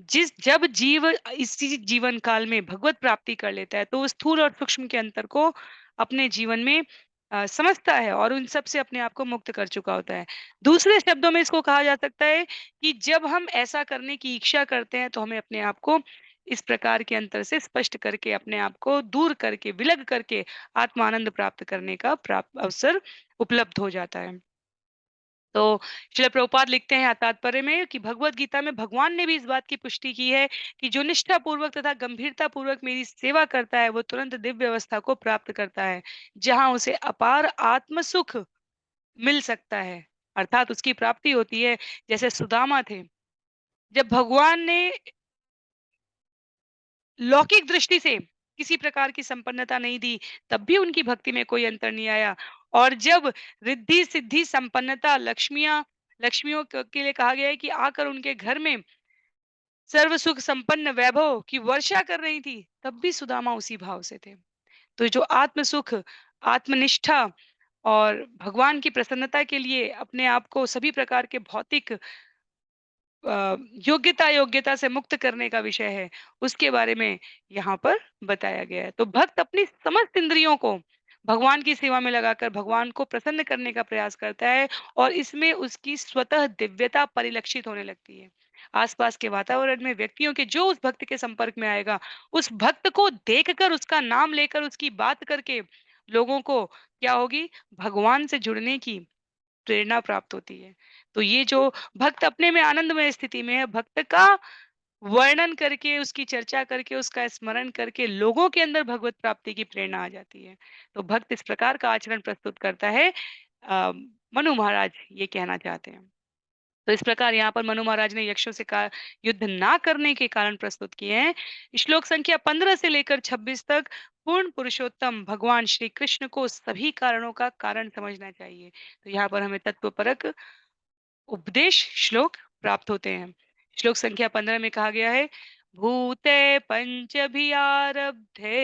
जिस जब जीव इसी जीवन काल में भगवत प्राप्ति कर लेता है, तो वो स्थूल और सूक्ष्म के अंतर को अपने जीवन में समझता है और उन सब से अपने आप को मुक्त कर चुका होता है। दूसरे शब्दों में इसको कहा जा सकता है कि जब हम ऐसा करने की इच्छा करते हैं, तो हमें अपने आप को इस प्रकार के अंतर से स्पष्ट करके, अपने आप को दूर करके, विलग करके आत्मानंद प्राप्त करने का अवसर उपलब्ध हो जाता है। तो श्रील प्रभुपाद लिखते हैं तात्पर्य में कि भगवत गीता में भगवान ने भी इस बात की पुष्टि की है कि जो निष्ठा पूर्वक तथा गंभीरता पूर्वक मेरी सेवा करता है, वो तुरंत दिव्य अवस्था को प्राप्त करता है, जहां उसे अपार आत्म सुख मिल सकता है, अर्थात उसकी प्राप्ति होती है। जैसे सुदामा थे, जब भगवान ने लौकिक दृष्टि से किसी प्रकार की संपन्नता नहीं दी, तब भी उनकी भक्ति में कोई अंतर नहीं आया। और जब रिद्धि सिद्धि संपन्नता लक्ष्मियों के लिए कहा गया है कि आकर उनके घर में सर्व सुख संपन्न वैभव की वर्षा कर रही थी, तब भी सुदामा उसी भाव से थे। तो जो आत्म सुख, आत्मनिष्ठा और भगवान की प्रसन्नता के लिए अपने आप को सभी प्रकार के भौतिक योग्यता से मुक्त करने का विषय है, उसके बारे में यहाँ पर बताया गया है। तो भक्त अपनी समस्त इंद्रियों को भगवान की सेवा में लगाकर भगवान को प्रसन्न करने का प्रयास करता है और इसमें उसकी स्वतः दिव्यता परिलक्षित होने लगती है। आसपास के वातावरण में व्यक्तियों के जो उस भक्त के संपर्क में आएगा, उस भक्त को देखकर, उसका नाम लेकर, उसकी बात करके लोगों को क्या होगी? भगवान से जुड़ने की प्रेरणा प्राप्त होती है। तो ये जो भक्त अपने में आनंदमय स्थिति में है, भक्त का वर्णन करके, उसकी चर्चा करके, उसका स्मरण करके लोगों के अंदर भगवत प्राप्ति की प्रेरणा आ जाती है। तो भक्त इस प्रकार का आचरण प्रस्तुत करता है। अ, मनु महाराज ये कहना चाहते हैं। तो इस प्रकार यहाँ पर मनु महाराज ने यक्षों से का युद्ध ना करने के कारण प्रस्तुत किए हैं। श्लोक संख्या 15 से लेकर 26 तक पूर्ण पुरुषोत्तम भगवान श्री कृष्ण को सभी कारणों का कारण समझना चाहिए। तो यहाँ पर हमें तत्वपरक उपदेश श्लोक प्राप्त होते हैं। श्लोक संख्या 15 में कहा गया है, भूते पंचभियारब्धे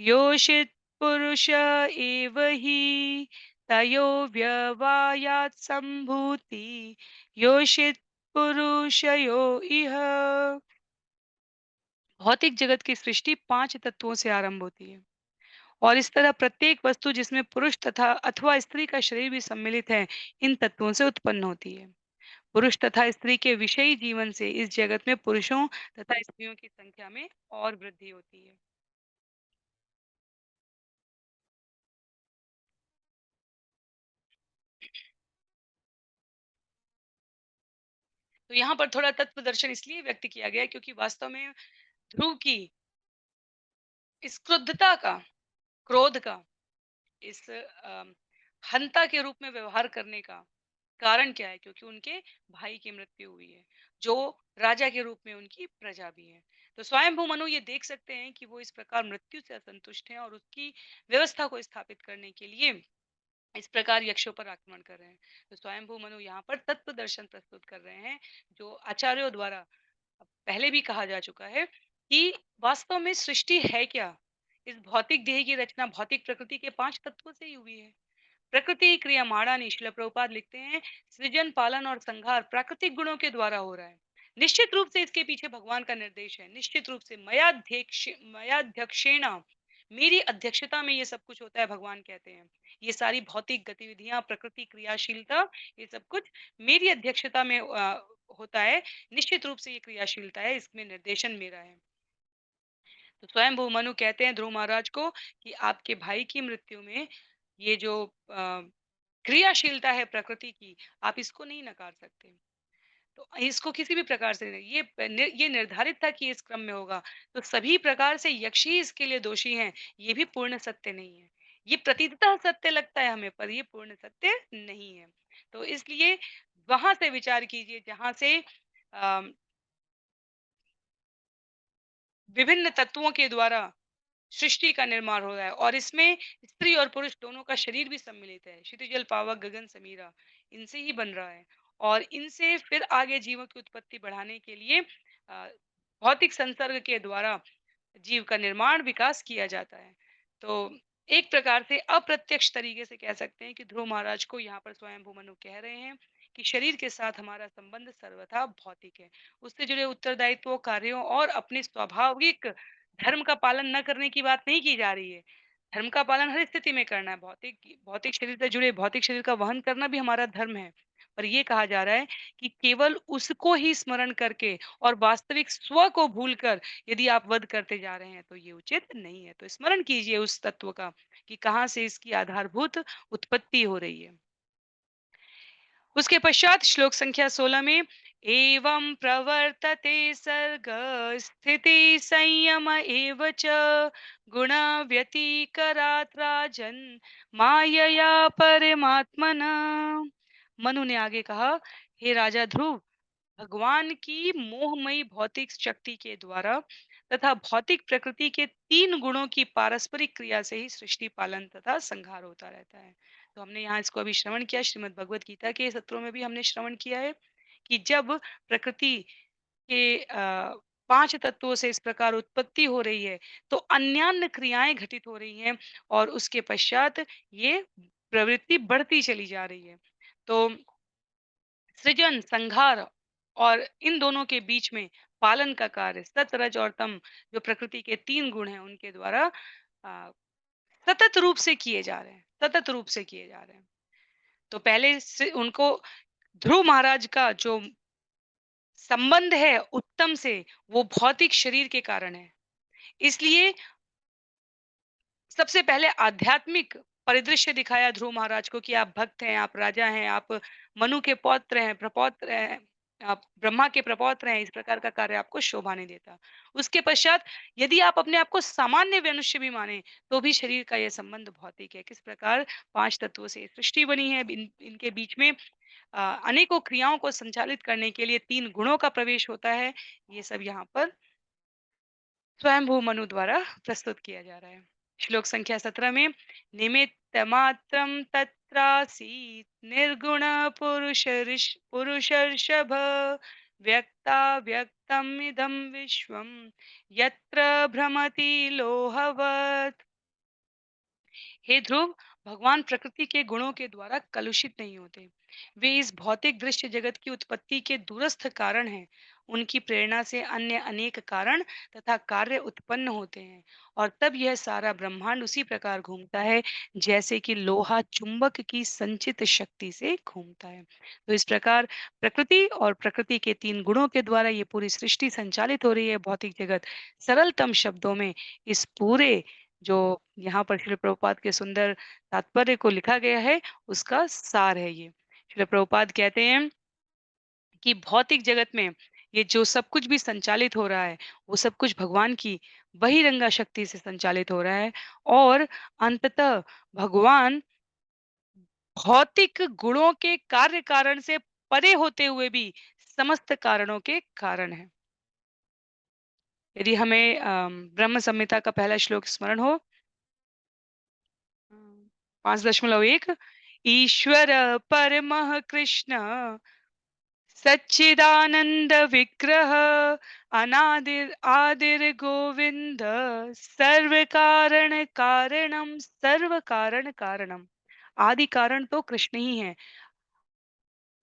योषित पुरुष एव हि तयो व्यवायात् संभूति योषित पुरुषयो इह। भौतिक जगत की सृष्टि 5 तत्वों से आरंभ होती है और इस तरह प्रत्येक वस्तु जिसमें पुरुष तथा अथवा स्त्री का शरीर भी सम्मिलित है, इन तत्वों से उत्पन्न होती है। पुरुष तथा स्त्री के विषयी जीवन से इस जगत में पुरुषों तथा स्त्रियों की संख्या में और वृद्धि होती है। तो यहाँ पर थोड़ा तत्व दर्शन इसलिए व्यक्त किया गया है, क्योंकि वास्तव में ध्रुव की इस क्रुद्धता का, क्रोध का, इस हंता के रूप में व्यवहार करने का कारण क्या है? क्योंकि उनके भाई की मृत्यु हुई है, जो राजा के रूप में उनकी प्रजा भी है। तो स्वयंभू मनु ये देख सकते हैं कि वो इस प्रकार मृत्यु से असंतुष्ट हैं और उसकी व्यवस्था को स्थापित करने के लिए इस प्रकार यक्षों पर आक्रमण कर रहे हैं। तो स्वयंभू मनु यहाँ पर तत्व दर्शन प्रस्तुत कर रहे हैं, जो आचार्यों द्वारा पहले भी कहा जा चुका है कि वास्तव में सृष्टि है क्या? इस भौतिक देह की रचना भौतिक प्रकृति के 5 तत्वों से ही हुई है। प्रकृति क्रियामाणा निश्चल प्रभुपाद लिखते हैं, सृजन पालन और संहार प्राकृतिक गुणों के द्वारा हो रहा है। निश्चित रूप से इसके पीछे भगवान का निर्देश है। निश्चित रूप से मयाध्यक्षेण, मेरी अध्यक्षता में ये सब कुछ होता है, भगवान कहते हैं। ये सारी भौतिक गतिविधियां, प्रकृति क्रियाशीलता, ये सब कुछ मेरी अध्यक्षता में होता है। निश्चित रूप से ये क्रियाशीलता है, इसमें निर्देशन मेरा है। तो स्वयं भू मनु कहते हैं ध्रुव महाराज को कि आपके भाई की मृत्यु में ये जो क्रियाशीलता है प्रकृति की, आप इसको नहीं नकार सकते। तो इसको किसी भी प्रकार से नहीं, ये निर्धारित था कि इस क्रम में होगा। तो सभी प्रकार से यक्ष ही इसके लिए दोषी हैं, ये भी पूर्ण सत्य नहीं है। ये प्रतीतः सत्य लगता है हमें, पर ये पूर्ण सत्य नहीं है। तो इसलिए वहाँ से विचार कीजिए जहाँ से अ, विभिन्न तत्वों के द्वारा सृष्टि का निर्माण हो रहा है और इसमें स्त्री और पुरुष दोनों का शरीर भी सम्मिलित है। क्षितिज, जल, पावक, गगन, समीरा इनसे ही बन रहा है और इनसे फिर आगे जीवों की उत्पत्ति बढ़ाने के लिए भौतिक संसर्ग के द्वारा जीव का निर्माण विकास किया जाता है। तो एक प्रकार से अप्रत्यक्ष तरीके से कह सकते हैं कि ध्रुव महाराज को यहाँ पर स्वयंभू मनु कह रहे हैं कि शरीर के साथ हमारा संबंध सर्वथा भौतिक है। उससे जुड़े उत्तरदायित्वों, कार्यों और अपने स्वाभाविक धर्म का पालन न करने की बात नहीं की जा रही है। धर्म का पालन हर स्थिति में करना है। भौतिक भौतिक शरीर से जुड़े भौतिक शरीर का वहन करना भी हमारा धर्म है। पर ये कहा जा रहा है कि केवल उसको ही स्मरण करके और वास्तविक स्व को भूलकर यदि आप वध करते जा रहे हैं तो ये उचित नहीं है। तो स्मरण कीजिए उस तत्व का कि कहाँ से इसकी आधारभूत उत्पत्ति हो रही है। उसके पश्चात श्लोक संख्या 16 में एवं प्रवर्तते सर्ग स्थिति संयम एव च गुण व्यतिकरात् राजन मायया परमात्मना। मनु ने आगे कहा, हे राजा ध्रुव, भगवान की मोहमयी भौतिक शक्ति के द्वारा तथा भौतिक प्रकृति के 3 गुणों की पारस्परिक क्रिया से ही सृष्टि, पालन तथा संहार होता रहता है। तो हमने यहाँ इसको अभी श्रवण किया, श्रीमद् भगवत गीता के सत्रों में भी हमने श्रवण किया है कि जब प्रकृति के 5 तत्वों से इस प्रकार उत्पत्ति हो रही है, तो अन्यान्य क्रियाएं घटित हो रही हैं और उसके पश्चात ये प्रवृत्ति बढ़ती चली जा रही है। तो सृजन, संहार और इन दोनों के बीच में पालन का कार्य सत, रज और तम जो प्रकृति के 3 गुण हैं उनके द्वारा अ, सतत रूप से किए जा रहे हैं, सतत रूप से किए जा रहे हैं। तो पहले से उनको ध्रुव महाराज का जो संबंध है उत्तम से, वो भौतिक शरीर के कारण है। इसलिए सबसे पहले आध्यात्मिक परिदृश्य दिखाया ध्रुव महाराज को कि आप भक्त हैं, आप राजा हैं, आप मनु के पौत्र हैं, प्रपौत्र हैं, आप ब्रह्मा के प्रपौत्र हैं, इस प्रकार का कार्य आपको शोभा नहीं देता। उसके पश्चात यदि आप अपने आप को सामान्य मनुष्य भी माने, तो भी शरीर का यह संबंध भौतिक है। किस प्रकार 5 तत्वों से सृष्टि बनी है, इनके बीच में अनेकों क्रियाओं को संचालित करने के लिए 3 गुणों का प्रवेश होता है। ये सब यहाँ पर स्वयंभू मनु द्वारा प्रस्तुत किया जा रहा है। श्लोक संख्या 17 में निमित्त मात्रम तत्रासीत् निर्गुण पुरुषर्षभ व्यक्ता व्यक्तम इदं विश्वम यत्र भ्रमति लोहवत्। हे ध्रुव, भगवान प्रकृति के गुणों के द्वारा कलुषित नहीं होते। वे इस भौतिक दृश्य जगत की उत्पत्ति के दूरस्थ कारण हैं। उनकी प्रेरणा से अन्य अनेक कारण तथा कार्य उत्पन्न होते हैं और तब यह सारा ब्रह्मांड उसी प्रकार घूमता है जैसे कि लोहा चुंबक की संचित शक्ति से घूमता है। तो इस प्रकार प्रकृति और प्रकृति के 3 गुणों के द्वारा ये पूरी सृष्टि संचालित हो रही है भौतिक जगत। सरलतम शब्दों में इस पूरे जो यहाँ पर श्रील प्रभुपाद के सुंदर तात्पर्य को लिखा गया है, उसका सार है ये। श्रील प्रभुपाद कहते हैं कि भौतिक जगत में ये जो सब कुछ भी संचालित हो रहा है, वो सब कुछ भगवान की बहिरंगा शक्ति से संचालित हो रहा है और अंततः भगवान भौतिक गुणों के कार्य कारण से परे होते हुए भी समस्त कारणों के कारण है। यदि हमें ब्रह्म संहिता का पहला श्लोक स्मरण हो, 5.1 ईश्वर परमः कृष्ण सच्चिदानंद विग्रह अनादिर आदिर गोविंद सर्व कारण कारणम सर्व कारण कारणम। आदि कारण तो कृष्ण ही है।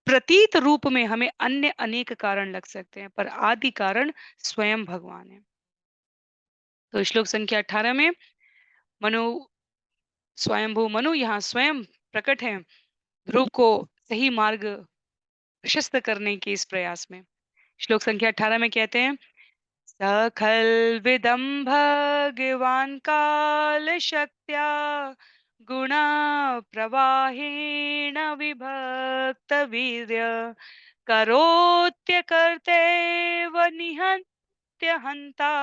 प्रतीत रूप में हमें अन्य अनेक कारण लग सकते हैं, पर आदि कारण स्वयं भगवान है। तो श्लोक संख्या 18 में मनु स्वयंभू मनु यहाँ स्वयं प्रकट है ध्रुव को सही मार्ग प्रशस्त करने के इस प्रयास में। श्लोक संख्या 18 में कहते हैं सखल्विदं भगवान् कालशक्त्या गुणा प्रवाहेण विभक्तवीर्य करोत्यकर्तेव निहत्य हन्ता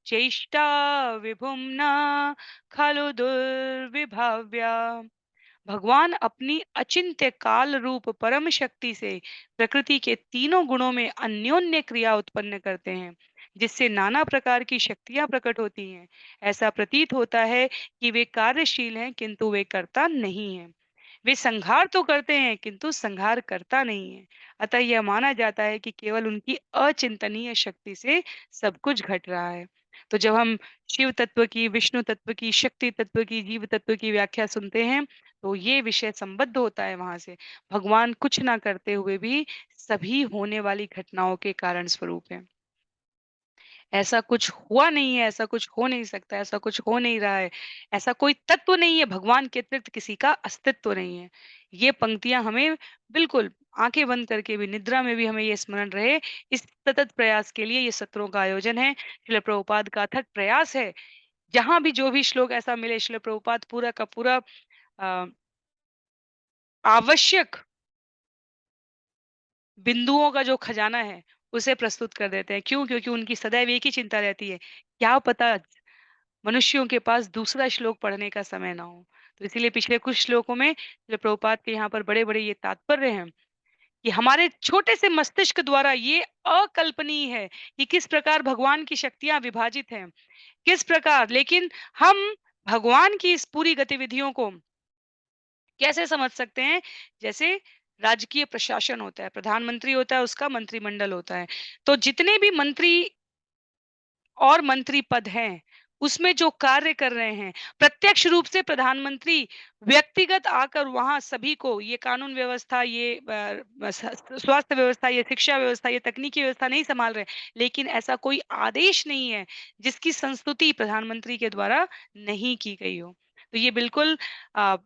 चेष्टा विभुम्ना खलु दुर्विभाव्या। भगवान अपनी अचिंत्य काल रूप परम शक्ति से प्रकृति के तीनों गुणों में अन्योन्य क्रिया उत्पन्न करते हैं, जिससे नाना प्रकार की शक्तियां प्रकट होती हैं। ऐसा प्रतीत होता है कि वे कार्यशील हैं, किंतु वे कर्ता नहीं हैं। वे संहार तो करते हैं, किंतु संहार करता नहीं है। अतः यह माना जाता है कि केवल उनकी अचिंतनीय शक्ति से सब कुछ घट रहा है। तो जब हम शिव तत्व की, विष्णु तत्व की, शक्ति तत्व की, जीव तत्व की व्याख्या सुनते हैं, तो ये विषय संबद्ध होता है वहां से। भगवान कुछ ना करते हुए भी सभी होने वाली घटनाओं के कारण स्वरूप है। ऐसा कुछ हुआ नहीं है, ऐसा कुछ हो नहीं सकता, ऐसा कुछ हो नहीं रहा है, ऐसा कोई तत्व नहीं है, भगवान के अतिरिक्त किसी का अस्तित्व नहीं है। ये पंक्तियाँ हमें बिल्कुल आँखें बंद करके भी, निद्रा में भी हमें ये स्मरण रहे, इस सतत प्रयास के लिए ये सत्रों का आयोजन है। श्रील प्रभुपाद का अथक प्रयास है, जहाँ भी जो भी श्लोक ऐसा मिले, श्रील प्रभुपाद पूरा का पूरा अ, आवश्यक बिंदुओं का जो खजाना है, उसे प्रस्तुत कर देते हैं। क्यों? क्योंकि उनकी सदैव एक ही चिंता रहती है, क्या पता मनुष्यों के पास दूसरा श्लोक पढ़ने का समय ना हो। तो इसीलिए पिछले कुछ श्लोकों में जो प्रभुपाद के यहाँ पर बड़े-बड़े ये तात्पर्य हैं कि हमारे छोटे से मस्तिष्क द्वारा ये अकल्पनीय है कि किस प्रकार भगवान की शक्तियाँ विभाजित हैं, किस प्रकार, लेकिन हम भगवान की इस पूरी गतिविधियों को कैसे समझ सकते हैं? जैसे राजकीय प्रशासन होता है, प्रधानमंत्री होता है, उसका मंत्रिमंडल होता है। तो जितने भी मंत्री और मंत्री पद हैं, उसमें जो कार्य कर रहे हैं, प्रत्यक्ष रूप से प्रधानमंत्री व्यक्तिगत आकर वहाँ सभी को ये कानून व्यवस्था, ये स्वास्थ्य व्यवस्था, ये शिक्षा व्यवस्था, ये तकनीकी व्यवस्था नहीं सँभाल रहे, लेकिन ऐसा कोई आदेश नहीं है, जिसकी संस्तुति प्रधानमंत्री के द्वारा नहीं की गई हो। तो ये बिल्कुल अ,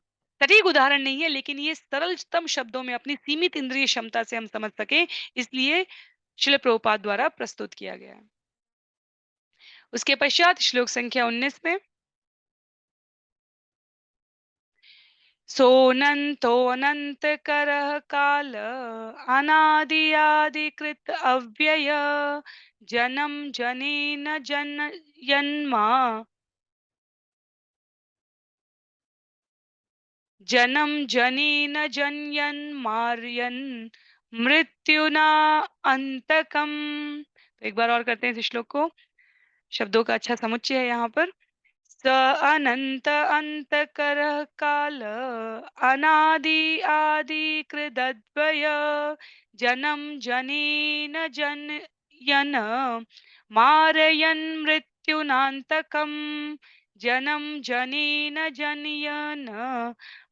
सटीक उदाहरण नहीं है, लेकिन ये सरलतम शब्दों में अपनी सीमित इंद्रिय क्षमता से हम समझ सकें, इसलिए श्रील प्रभुपाद द्वारा प्रस्तुत किया गया है। उसके पश्चात श्लोक संख्या 19 में सोऽनन्तोऽनन्तकरः काल अनादियादिकृत अव्यय जनं जनेन जनयन्मा जनं जनेन जनयन्मार्यन् मृत्युना अंतकम्। तो एक बार और करते हैं इस श्लोक को। शब्दों का अच्छा समुच्चय है यहाँ पर। स अनंत अंतकरः काल अनादि आदि कृदद्वय जन्म जनेन जनयन मारयन् मृत्युनान्तकम्। जन्म जनेन जनयन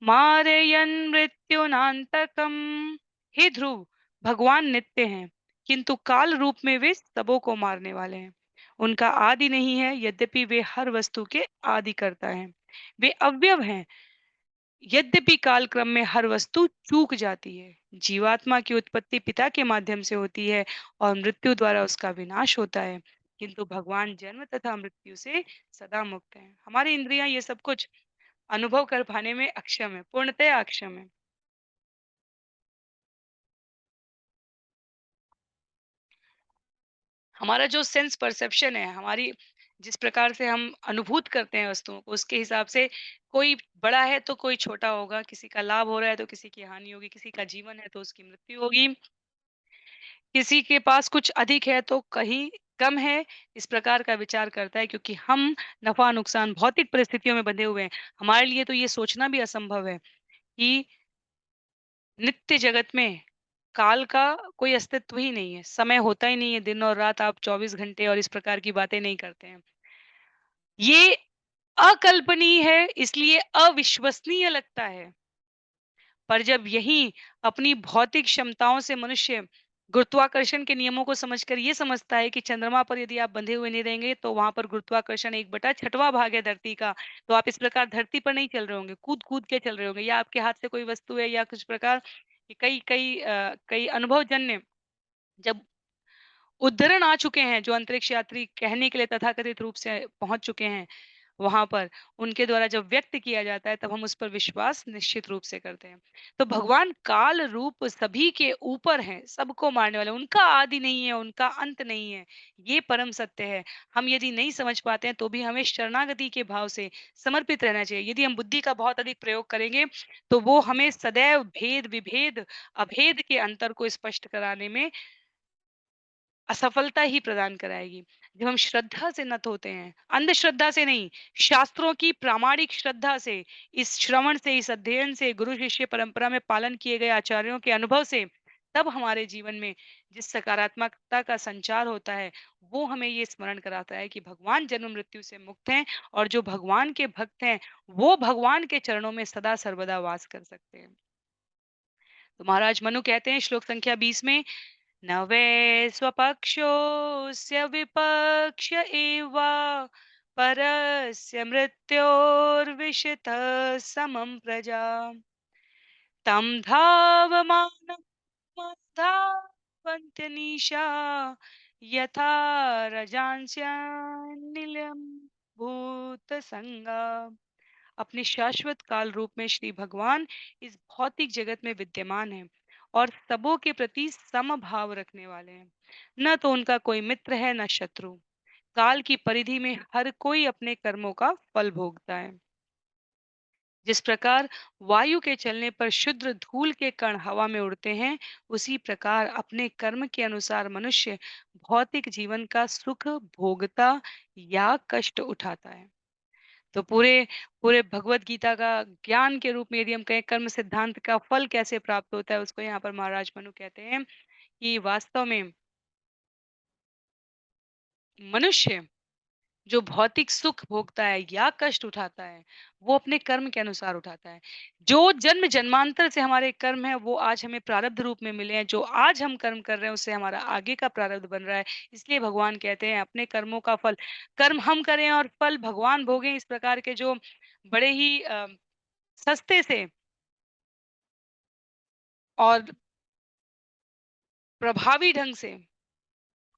मारयन् मृत्युनान्तकम्। हे ध्रुव, भगवान नित्य हैं, किंतु काल रूप में वे सबों को मारने वाले हैं। उनका आदि नहीं है, यद्यपि वे हर वस्तु के आदि करता है। वे अव्यव हैं, यद्यपि काल क्रम में हर वस्तु चूक जाती है। जीवात्मा की उत्पत्ति पिता के माध्यम से होती है और मृत्यु द्वारा उसका विनाश होता है, किंतु भगवान जन्म तथा मृत्यु से सदा मुक्त है। हमारी इंद्रियां ये सब कुछ अनुभव कर पाने में अक्षम है, पूर्णतया अक्षम है। हमारा जो सेंस परसेप्शन है, हमारी जिस प्रकार से हम अनुभूत करते हैं वस्तुओं को, उसके हिसाब से कोई बड़ा है तो कोई छोटा होगा, किसी का लाभ हो रहा है तो किसी की हानि होगी, किसी का जीवन है तो उसकी मृत्यु होगी, किसी के पास कुछ अधिक है तो कहीं कम है। इस प्रकार का विचार करता है, क्योंकि हम नफा नुकसान भौतिक परिस्थितियों में बंधे हुए हैं। हमारे लिए तो ये सोचना भी असंभव है कि नित्य जगत में काल का कोई अस्तित्व ही नहीं है, समय होता ही नहीं है, दिन और रात आप 24 घंटे और इस प्रकार की बातें नहीं करते हैं। ये अकल्पनीय है, इसलिए अविश्वसनीय लगता है। पर जब यही अपनी भौतिक क्षमताओं से मनुष्य गुरुत्वाकर्षण के नियमों को समझकर ये समझता है कि चंद्रमा पर यदि आप बंधे हुए नहीं रहेंगे तो वहां पर गुरुत्वाकर्षण 1/6वां भाग है धरती का, तो आप इस प्रकार धरती पर नहीं चल रहे होंगे, कूद कूद के चल रहे होंगे, या आपके हाथ से कोई वस्तु है या कुछ प्रकार की कई अनुभवजन्य जब उद्धरण आ चुके हैं, जो अंतरिक्ष यात्री कहने के लिए तथाकथित रूप से पहुंच चुके हैं, वहाँ पर उनके द्वारा जब व्यक्त किया जाता है, तब हम उस पर विश्वास निश्चित रूप से करते हैं। तो भगवान काल रूप सभी के ऊपर हैं, सबको मारने वाले, उनका आदि नहीं है, उनका अंत नहीं है, ये परम सत्य है। हम यदि नहीं समझ पाते हैं, तो भी हमें शरणागति के भाव से समर्पित रहना चाहिए। यदि हम बुद्धि का बहुत अधिक प्रयोग करेंगे, तो वो हमें सदैव भेद, विभेद, अभेद के अंतर को स्पष्ट कराने में असफलता ही प्रदान कराएगी। जब हम श्रद्धा से नत होते हैं, अंधश्रद्धा से नहीं, शास्त्रों की प्रामाणिक श्रद्धा से, इस श्रवण से, इस अध्ययन से, गुरु शिष्य परंपरा में पालन किए गए आचार्यों के अनुभव से, तब हमारे जीवन में जिस सकारात्मकता का संचार होता है, वो हमें ये स्मरण कराता है कि भगवान जन्म मृत्यु से मुक्त हैं, और जो भगवान के भक्त हैं, वो भगवान के चरणों में सदा सर्वदा वास कर सकते हैं। तो महाराज मनु कहते हैं श्लोक संख्या 20 में, न वै स्वपक्षोऽस्य विपक्ष एव परस्य मृत्योर्विषितः समं प्रजा तं धावमानमधावन्त्यनीशा यथा रजांस्यान्निलयं भूतसंगा। अपने शाश्वत काल रूप में श्री भगवान इस भौतिक जगत में विद्यमान है और सबों के प्रति समभाव रखने वाले हैं। न तो उनका कोई मित्र है, न शत्रु। काल की परिधि में हर कोई अपने कर्मों का फल भोगता है। जिस प्रकार वायु के चलने पर शुद्र धूल के कण हवा में उड़ते हैं, उसी प्रकार अपने कर्म के अनुसार मनुष्य भौतिक जीवन का सुख भोगता या कष्ट उठाता है। तो पूरे पूरे भगवत गीता का ज्ञान के रूप में यदि हम कहें, कर्म सिद्धांत का फल कैसे प्राप्त होता है, उसको यहाँ पर महाराज मनु कहते हैं कि वास्तव में मनुष्य जो भौतिक सुख भोगता है या कष्ट उठाता है, वो अपने कर्म के अनुसार उठाता है। जो जन्म जन्मांतर से हमारे कर्म है, वो आज हमें प्रारब्ध रूप में मिले हैं। जो आज हम कर्म कर रहे हैं, उससे हमारा आगे का प्रारब्ध बन रहा है। इसलिए भगवान कहते हैं अपने कर्मों का फल, कर्म हम करें और फल भगवान भोगें। इस प्रकार के जो बड़े ही सस्ते से और प्रभावी ढंग से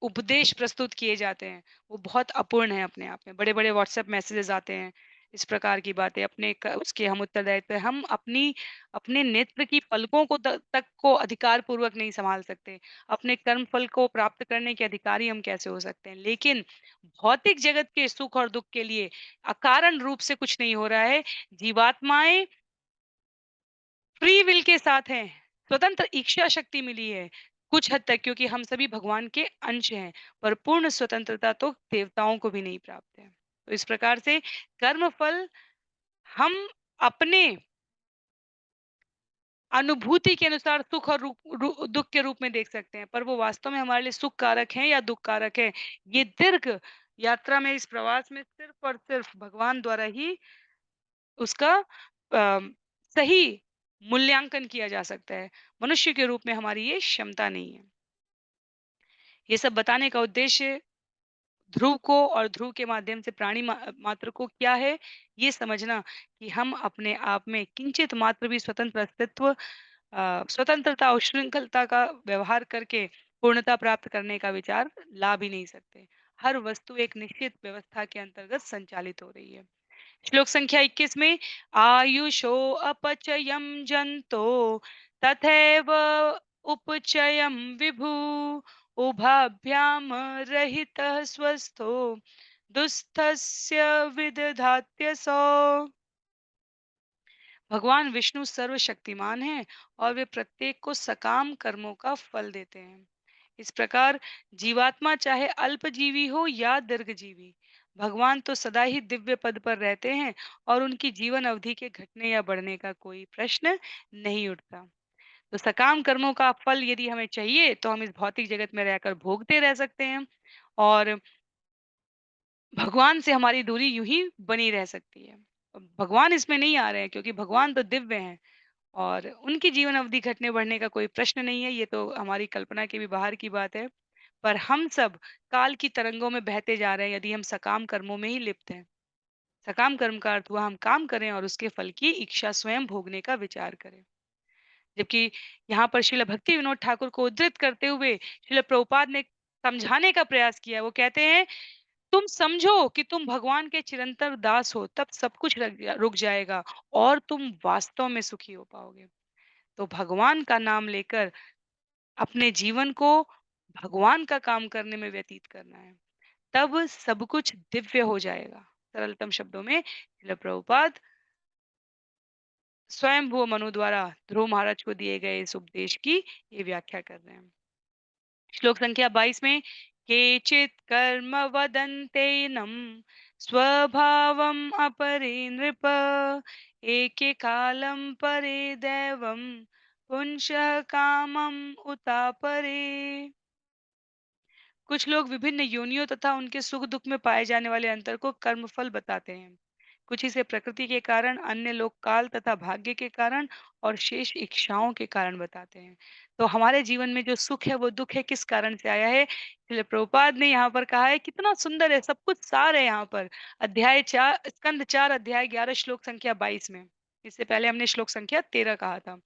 उपदेश प्रस्तुत किए जाते हैं, वो बहुत अपूर्ण है अपने आप में। बड़े-बड़े व्हाट्सएप मैसेजेस आते हैं, इस प्रकार की बातें अपने क उसके हम उत्तरदायित्व पे हम अपने नेत्र की पलकों को तक को अधिकार पूर्वक नहीं सँभाल सकते। अपने कर्म फल को प्राप्त करने के अधिकारी हम कैसे हो सकते हैं? लेकिन भौतिक जगत के सुख और दुःख के लिए अकारण रूप से कुछ नहीं हो रहा है। जीवात्माएँ फ्री विल के साथ हैं, स्वतंत्र इच्छा शक्ति मिली है, कुछ हद तक, क्योंकि हम सभी भगवान के अंश हैं, पर पूर्ण स्वतंत्रता तो देवताओं को भी नहीं प्राप्त है। तो इस प्रकार से कर्म फल हम अपने अनुभूति के अनुसार सुख और दुःख के रूप में देख सकते हैं, पर वो वास्तव में हमारे लिए सुख कारक है या दुःख कारक है, ये दीर्घ यात्रा में, इस प्रवास में सिर्फ और सिर्फ भगवान द्वारा ही उसका सही मूल्यांकन किया जा सकता है। मनुष्य के रूप में हमारी ये क्षमता नहीं है। ये सब बताने का उद्देश्य ध्रुव को और ध्रुव के माध्यम से प्राणी मात्र को क्या है, ये समझना कि हम अपने आप में किंचित मात्र भी स्वतंत्र अस्तित्व, स्वतंत्रता और श्रृंखलता का व्यवहार करके पूर्णता प्राप्त करने का विचार ला भी नहीं सकते। हर वस्तु एक निश्चित व्यवस्था के अंतर्गत संचालित हो रही है। श्लोक संख्या 21 में, आयुषो अपचयम जंतो तथैव उपचयम विभु उभाभ्याम रहितः स्वस्थो दुस्थस्य विदधात्य सौ। भगवान विष्णु सर्वशक्तिमान हैं और वे प्रत्येक को सकाम कर्मों का फल देते हैं। इस प्रकार जीवात्मा चाहे अल्पजीवी हो या दीर्घजीवी, भगवान तो सदा ही दिव्य पद पर रहते हैं और उनकी जीवन अवधि के घटने या बढ़ने का कोई प्रश्न नहीं उठता। तो सकाम कर्मों का फल यदि हमें चाहिए, तो हम इस भौतिक जगत में रहकर भोगते रह सकते हैं और भगवान से हमारी दूरी यूं ही बनी रह सकती है। भगवान इसमें नहीं आ रहे हैं, क्योंकि भगवान तो दिव्य हैं और उनकी जीवन अवधि घटने बढ़ने का कोई प्रश्न नहीं है। ये तो हमारी कल्पना के भी बाहर की बात है। पर हम सब काल की तरंगों में बहते जा रहे हैं, यदि हम सकाम कर्मों में ही लिप्त हैं। सकाम कर्म का अर्थ हुआ हम काम करें और उसके फल की इच्छा स्वयं भोगने का विचार करें। जबकि यहाँ पर श्रील भक्ति विनोद ठाकुर को उद्धृत करते हुए श्रील प्रभुपाद ने समझाने का प्रयास किया। वो कहते हैं, तुम समझो कि तुम भगवान के चिरंतर दास हो, तब सब कुछ रुक जाएगा और तुम वास्तव में सुखी हो पाओगे। तो भगवान का नाम लेकर अपने जीवन को भगवान का काम करने में व्यतीत करना है। तब सब कुछ दिव्य हो जाएगा। सरलतम शब्दों में शिला प्रभुपाद स्वयंभुव मनु द्वारा ध्रुव महाराज को दिए गए इस उपदेश की ये व्याख्या कर रहे हैं। श्लोक संख्या 22 में केचित कर्म वदन्तेनम स्वभावम अपरे नृप एके कालम परे दैवम पुंसः कामम उतापरे। कुछ लोग विभिन्न योनियों तथा उनके सुख दुख में पाए जाने वाले अंतर को कर्मफल बताते हैं। कुछ इसे प्रकृति के कारण, अन्य लोग काल तथा भाग्य के कारण और शेष इच्छाओं के कारण बताते हैं। तो हमारे जीवन में जो सुख है वो दुख है किस कारण से आया है? इसलिए प्रभुपाद ने यहाँ पर कहा है कितना सुंदर है, सब कुछ सार है यहाँ पर। अध्याय 4 स्कंद 4 अध्याय 11 श्लोक संख्या 22 में। इससे पहले हमने श्लोक संख्या 13 कहा था,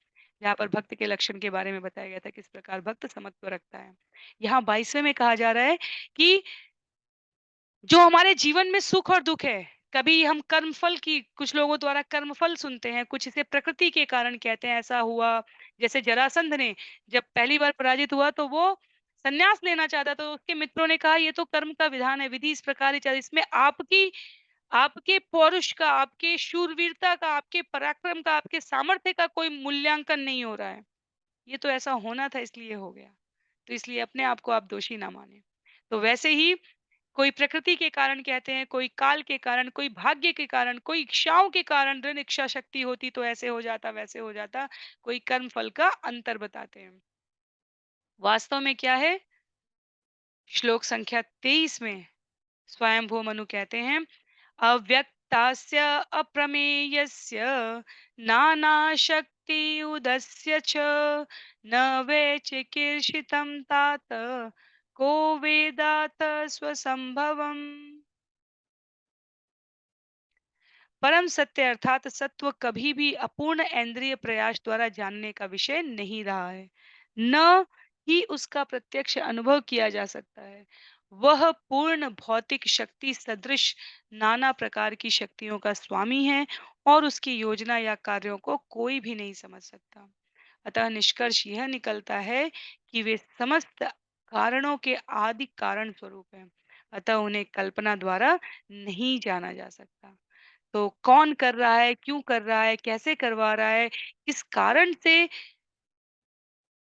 जहाँ पर भक्त के लक्षण के बारे में बताया गया था, किस प्रकार भक्त समत्व रखता है। यहाँ 22वें में कहा जा रहा है कि जो हमारे जीवन में सुख और दुख है, कभी हम कर्मफल की कुछ लोगों द्वारा कर्मफल सुनते हैं, कुछ इसे प्रकृति के कारण कहते हैं, ऐसा हुआ। जैसे जरासंध ने जब पहली बार पराजित हुआ तो वो संन्यास लेना चाहता, तो उसके मित्रों ने कहा ये तो कर्म का विधान है, विधि इस प्रकार ही चल, इसमें आपकी आपके पौरुष का, आपके शूरवीरता का, आपके पराक्रम का, आपके सामर्थ्य का कोई मूल्यांकन नहीं हो रहा है। ये तो ऐसा होना था इसलिए हो गया। तो इसलिए अपने आप को आप दोषी ना मानें। तो वैसे ही कोई प्रकृति के कारण कहते हैं, कोई काल के कारण, कोई भाग्य के कारण, कोई इच्छाओं के कारण, दृढ़ इच्छा शक्ति होती तो ऐसे हो जाता, वैसे हो जाता, कोई कर्म फल का अंतर बताते हैं। वास्तव में क्या है? श्लोक संख्या 23 में स्वयंभू मनु कहते हैं अव्यक्तास्य अप्रमेयस्य नानाशक्ति उदस्य च न वे चिकीर्षितं तात को वेदात स्वसंभवम्। परम सत्य अर्थात सत्व कभी भी अपूर्ण इंद्रिय प्रयास द्वारा जानने का विषय नहीं रहा है, न ही उसका प्रत्यक्ष अनुभव किया जा सकता है। वह पूर्ण भौतिक शक्ति सदृश नाना प्रकार की शक्तियों का स्वामी है और उसकी योजना या कार्यों को कोई भी नहीं समझ सकता। अतः निष्कर्ष यह निकलता है कि वे समस्त कारणों के आदि कारण स्वरूप हैं। अतः उन्हें कल्पना द्वारा नहीं जाना जा सकता। तो कौन कर रहा है, क्यों कर रहा है, कैसे करवा रहा है, किस कारण से,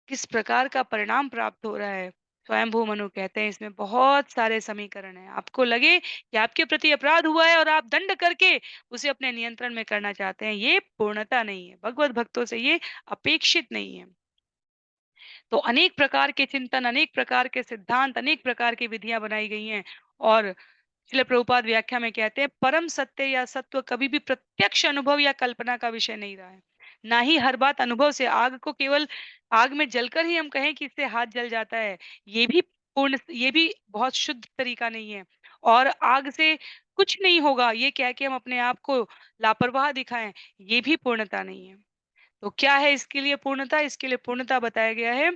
किस प्रकार का परिणाम प्राप्त हो रहा है? स्वयंभू मनु कहते हैं इसमें बहुत सारे समीकरण हैं। आपको लगे कि आपके प्रति अपराध हुआ है और आप दंड करके उसे अपने नियंत्रण में करना चाहते हैं, ये पूर्णता नहीं है। भगवत भक्तों से ये अपेक्षित नहीं है। तो अनेक प्रकार के चिंतन, अनेक प्रकार के सिद्धांत, अनेक प्रकार की विधियाँ बनाई गई हैं और श्रील प्रभुपाद व्याख्या में कहते हैं परम सत्य या सत्व कभी भी प्रत्यक्ष अनुभव या कल्पना का विषय नहीं रहा है। ना ही हर बात अनुभव से, आग को केवल आग में जलकर ही हम कहें कि इससे हाथ जल जाता है, ये भी बहुत शुद्ध तरीका नहीं है। और आग से कुछ नहीं होगा ये कह के हम अपने आप को लापरवाह दिखाएं, ये भी पूर्णता नहीं है। तो क्या है इसके लिए पूर्णता? इसके लिए पूर्णता बताया गया है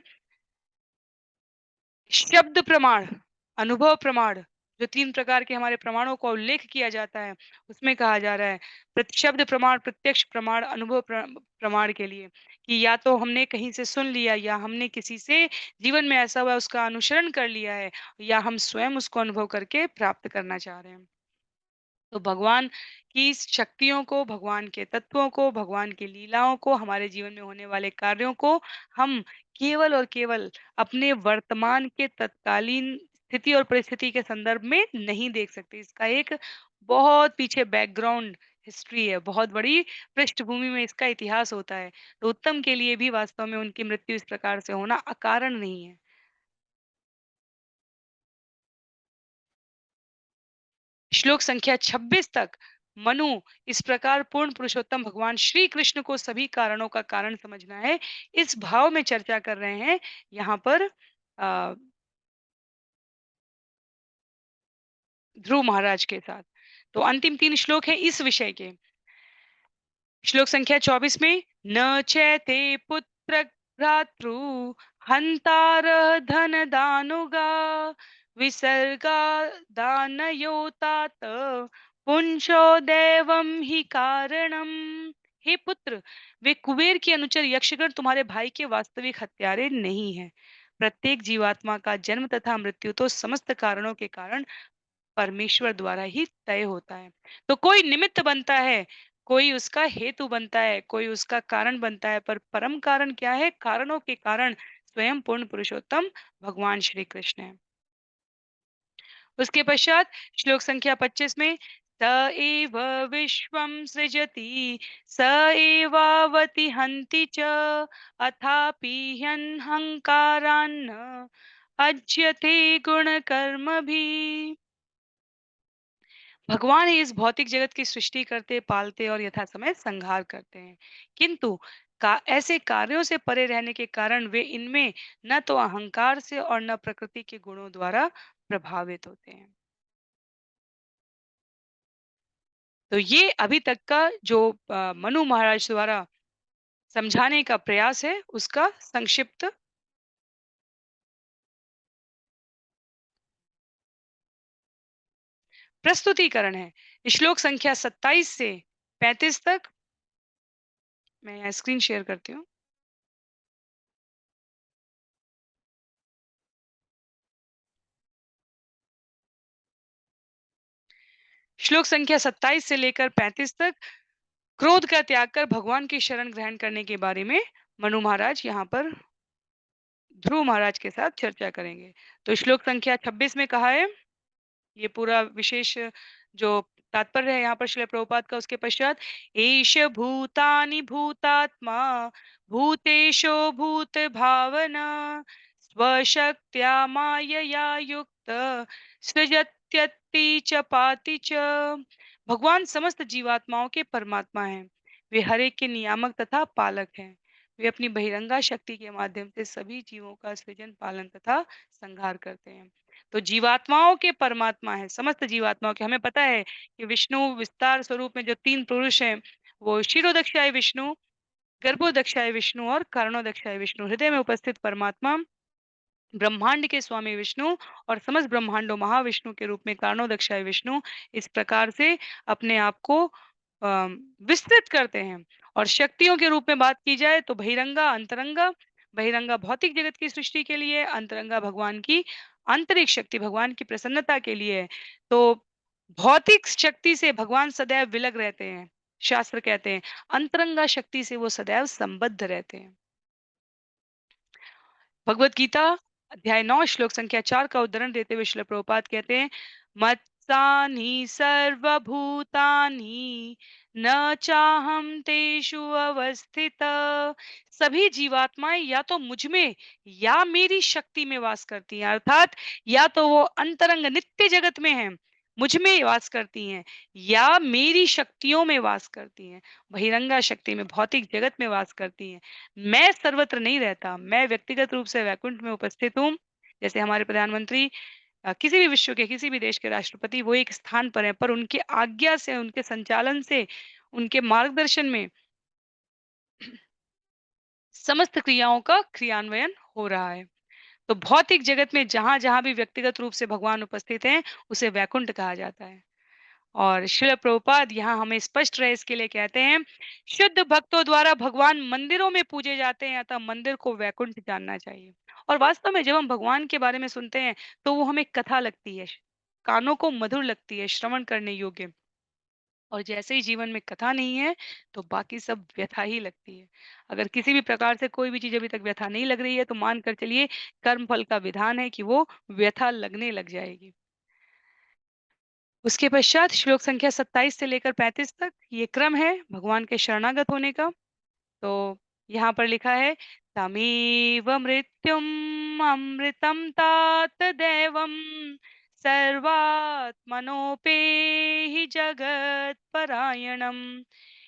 शब्द प्रमाण, अनुभव प्रमाण, जो 3 प्रकार के हमारे प्रमाणों का उल्लेख किया जाता है, उसमें कहा जा रहा है शब्द प्रमाण, प्रत्यक्ष प्रमाण, अनुभव प्रमाण के लिए कि या तो हमने कहीं से सुन लिया या हमने किसी से जीवन में ऐसा हुआ उसका अनुसरण कर लिया है या हम स्वयं उसको अनुभव करके प्राप्त करना चाह रहे हैं। तो भगवान की शक्तियों को, भगवान के तत्वों को, भगवान की लीलाओं को, हमारे जीवन में होने वाले कार्यों को हम केवल और केवल अपने वर्तमान के तत्कालीन स्थिति और परिस्थिति के संदर्भ में नहीं देख सकते। इसका एक बहुत पीछे बैकग्राउंड हिस्ट्री है, बहुत बड़ी पृष्ठभूमि में इसका इतिहास होता है। तो उत्तम के लिए भी वास्तव में उनकी मृत्यु इस प्रकार से होना अकारण नहीं है। श्लोक संख्या 26 तक मनु इस प्रकार पूर्ण पुरुषोत्तम भगवान श्री कृष्ण को सभी कारणों का कारण समझना है, इस भाव में चर्चा कर रहे हैं यहाँ पर ध्रुव महाराज के साथ। तो अंतिम 3 श्लोक हैं इस विषय के। श्लोक संख्या 24 में न चैते पुत्र भ्रातृ हंतार धन दानुगा विसर्गादानयोतात पुंसो दैवम ही कारणम। हे पुत्र, वे कुबेर के अनुचर यक्षगण तुम्हारे भाई के वास्तविक हत्यारे नहीं हैं। प्रत्येक जीवात्मा का जन्म तथा मृत्यु तो समस्त कारणों के कारण परमेश्वर द्वारा ही तय होता है। तो कोई निमित्त बनता है, कोई उसका हेतु बनता है, कोई उसका कारण बनता है, पर परम कारण क्या है? कारणों के कारण स्वयं पूर्ण पुरुषोत्तम भगवान श्री कृष्ण है। उसके पश्चात श्लोक संख्या 25 में स एव विश्वम सृजति स एवावति हन्ति च अथापि ह्यहंकारान्न अज्यते गुण कर्म भी। भगवान ही इस भौतिक जगत की सृष्टि करते, पालते और यथा समय संहार करते हैं। किंतु ऐसे कार्यों से परे रहने के कारण वे इनमें न तो अहंकार से और न प्रकृति के गुणों द्वारा प्रभावित होते हैं। तो ये अभी तक का जो मनु महाराज द्वारा समझाने का प्रयास है, उसका संक्षिप्त प्रस्तुतिकरण है। श्लोक संख्या 27 से 35 तक मैं यहाँ स्क्रीन शेयर करती हूँ। श्लोक संख्या 27 से लेकर 35 तक क्रोध का त्याग कर भगवान की शरण ग्रहण करने के बारे में मनु महाराज यहाँ पर ध्रुव महाराज के साथ चर्चा करेंगे। तो श्लोक संख्या 26 में कहा है, ये पूरा विशेष जो तात्पर्य है यहाँ पर श्रील प्रभुपाद का, उसके पश्चात एष भूतानि भूतात्मा भूतेशो भूत भावना स्वशक्त्या मायया युक्त सृजत्यत्ति च पाति च। भगवान समस्त जीवात्माओं के परमात्मा हैं। वे हर एक के नियामक तथा पालक हैं। वे अपनी बहिरंगा शक्ति के माध्यम से सभी जीवों का सृजन, पालन तथा संहार करते हैं। तो जीवात्माओं के परमात्मा है, समस्त जीवात्माओं के। हमें पता है कि विष्णु विस्तार स्वरूप में जो तीन पुरुष हैं, वो शिरोदक्षाय विष्णु, गर्भोदक्षाय विष्णु और कर्णोदक्षाय विष्णु। हृदय में उपस्थित परमात्मा ब्रह्मांड के स्वामी विष्णु और समस्त ब्रह्मांडों महाविष्णु के रूप में कारणोदक्षाय विष्णु इस प्रकार से अपने आप को विस्तृत करते हैं। और शक्तियों के रूप में बात की जाए तो बहिरंगा, अंतरंगा। बहिरंगा भौतिक जगत की सृष्टि के लिए, अंतरंगा भगवान की आंतरिक शक्ति, भगवान की प्रसन्नता के लिए है। तो भौतिक शक्ति से भगवान सदैव विलग रहते हैं, शास्त्र कहते हैं। अंतरंगा शक्ति से वो सदैव संबद्ध रहते हैं। भगवत गीता अध्याय 9 श्लोक संख्या 4 का उद्धरण देते हुए श्रील प्रभुपाद कहते हैं, मत्सानि सर्वभूतानि न चाहम तेषु अवस्थित। सभी जीवात्माएं या तो मुझ में या मेरी शक्ति में वास करती हैं, अर्थात या तो वो अंतरंग नित्य जगत में है, मुझ में वास करती हैं, या मेरी शक्तियों में वास करती हैं, बहिरंगा शक्ति में, भौतिक जगत में वास करती हैं। मैं सर्वत्र नहीं रहता, मैं व्यक्तिगत रूप से वैकुंठ में उपस्थित हूँ। जैसे हमारे प्रधानमंत्री किसी भी विश्व के, किसी भी देश के राष्ट्रपति वो एक स्थान पर हैं, पर उनकी आज्ञा से, उनके संचालन से, उनके मार्गदर्शन में समस्त क्रियाओं का क्रियान्वयन हो रहा है। तो भौतिक जगत में जहाँ-जहाँ भी व्यक्तिगत रूप से भगवान उपस्थित हैं, उसे वैकुंठ कहा जाता है। और श्रील प्रभुपाद यहाँ हमें स्पष्ट रहे इसके लिए कहते हैं, शुद्ध भक्तों द्वारा भगवान मंदिरों में पूजे जाते हैं, अतः मंदिर को वैकुंठ जानना चाहिए। और वास्तव में जब हम भगवान के बारे में सुनते हैं तो वो हमें कथा लगती है, कानों को मधुर लगती है, श्रवण करने योग्य। और जैसे ही जीवन में कथा नहीं है तो बाकी सब व्यथा ही लगती है। अगर किसी भी प्रकार से कोई भी चीज अभी तक व्यथा नहीं लग रही है तो मान कर चलिए कर्म फल का विधान है कि वो व्यथा लगने लग जाएगी। उसके पश्चात श्लोक संख्या 27 से लेकर 35 तक ये क्रम है भगवान के शरणागत होने का। तो यहाँ पर लिखा है, तमेव मृत्युम अमृतम तात दैवम सर्वात्मनोपेहि जगत परायणम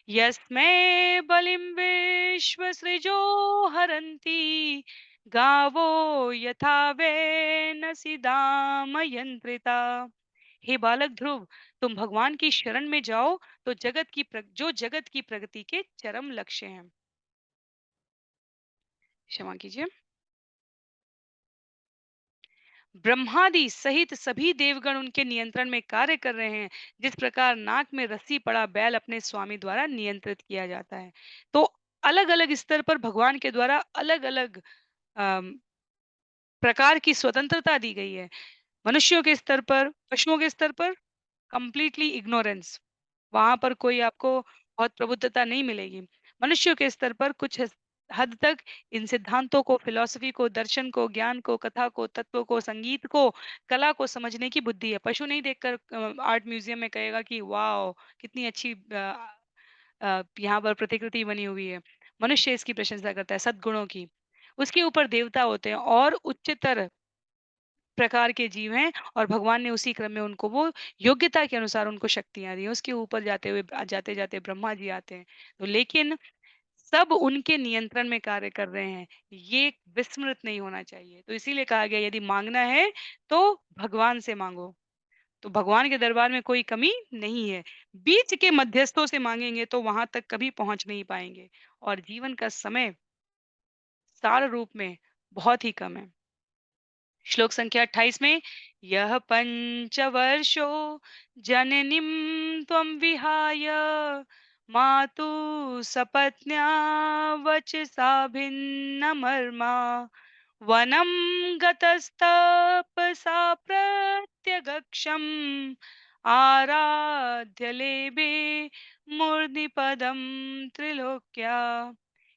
यस्मै बलिं विश्वसृजो हरन्ति गावो यथा वेनसि दाम यंत्रिता। हे बालक ध्रुव, तुम भगवान की शरण में जाओ तो जो जगत की प्रगति के चरम लक्ष्य हैं। क्षमा कीजिए। ब्रह्मादि सहित सभी देवगण उनके नियंत्रण में कार्य कर रहे हैं, जिस प्रकार नाक में रस्सी पड़ा बैल अपने स्वामी द्वारा नियंत्रित किया जाता है। तो अलग-अलग स्तर पर भगवान के द्वारा अलग-अलग प्रकार की स्वतंत्रता दी गई है। मनुष्यों के स्तर पर, पशुओं के स्तर पर कंप्लीटली इग्नोरेंस, वहाँ पर कोई आपको बहुत प्रबुद्धता नहीं मिलेगी। मनुष्यों के स्तर पर कुछ हद तक इन सिद्धांतों को, फ़िलॉसफ़ी को, दर्शन को, ज्ञान को, कथा को, तत्व को, संगीत को, कला को समझने की बुद्धि है। पशु नहीं देखकर आर्ट म्यूज़ियम में कहेगा कि वॉव! कितनी अच्छी यहाँ पर प्रतिकृति बनी हुई है। मनुष्य इसकी प्रशंसा करता है, सद्गुणों की। उसके ऊपर देवता होते हैं और उच्चतर प्रकार के जीव हैं और भगवान ने उसी क्रम में उनको वो योग्यता के अनुसार उनको शक्तियाँ दी हैं। उसके ऊपर जाते हुए जाते-जाते ब्रह्मा जी आते हैं। तो लेकिन सब उनके नियंत्रण में कार्य कर रहे हैं। ये विस्मृत नहीं होना चाहिए। तो इसीलिए कहा गया यदि माँगना है तो भगवान से माँगो। तो भगवान के दरबार में कोई कमी नहीं है। बीच के मध्यस्थों से माँगेंगे तो वहाँ तक कभी पहुँच नहीं पाएँगे और जीवन का समय सार रूप में बहुत ही कम है। श्लोक संख्या 28 में यह पंचवर्षो जननीं त्वं विहाय मातु सपत्न्या वचसा भिन्नमर्मा वनं गतस्तपसा प्रत्यगक्षम् आराध्य लेभे मूर्ध्निपदं त्रिलोक्या।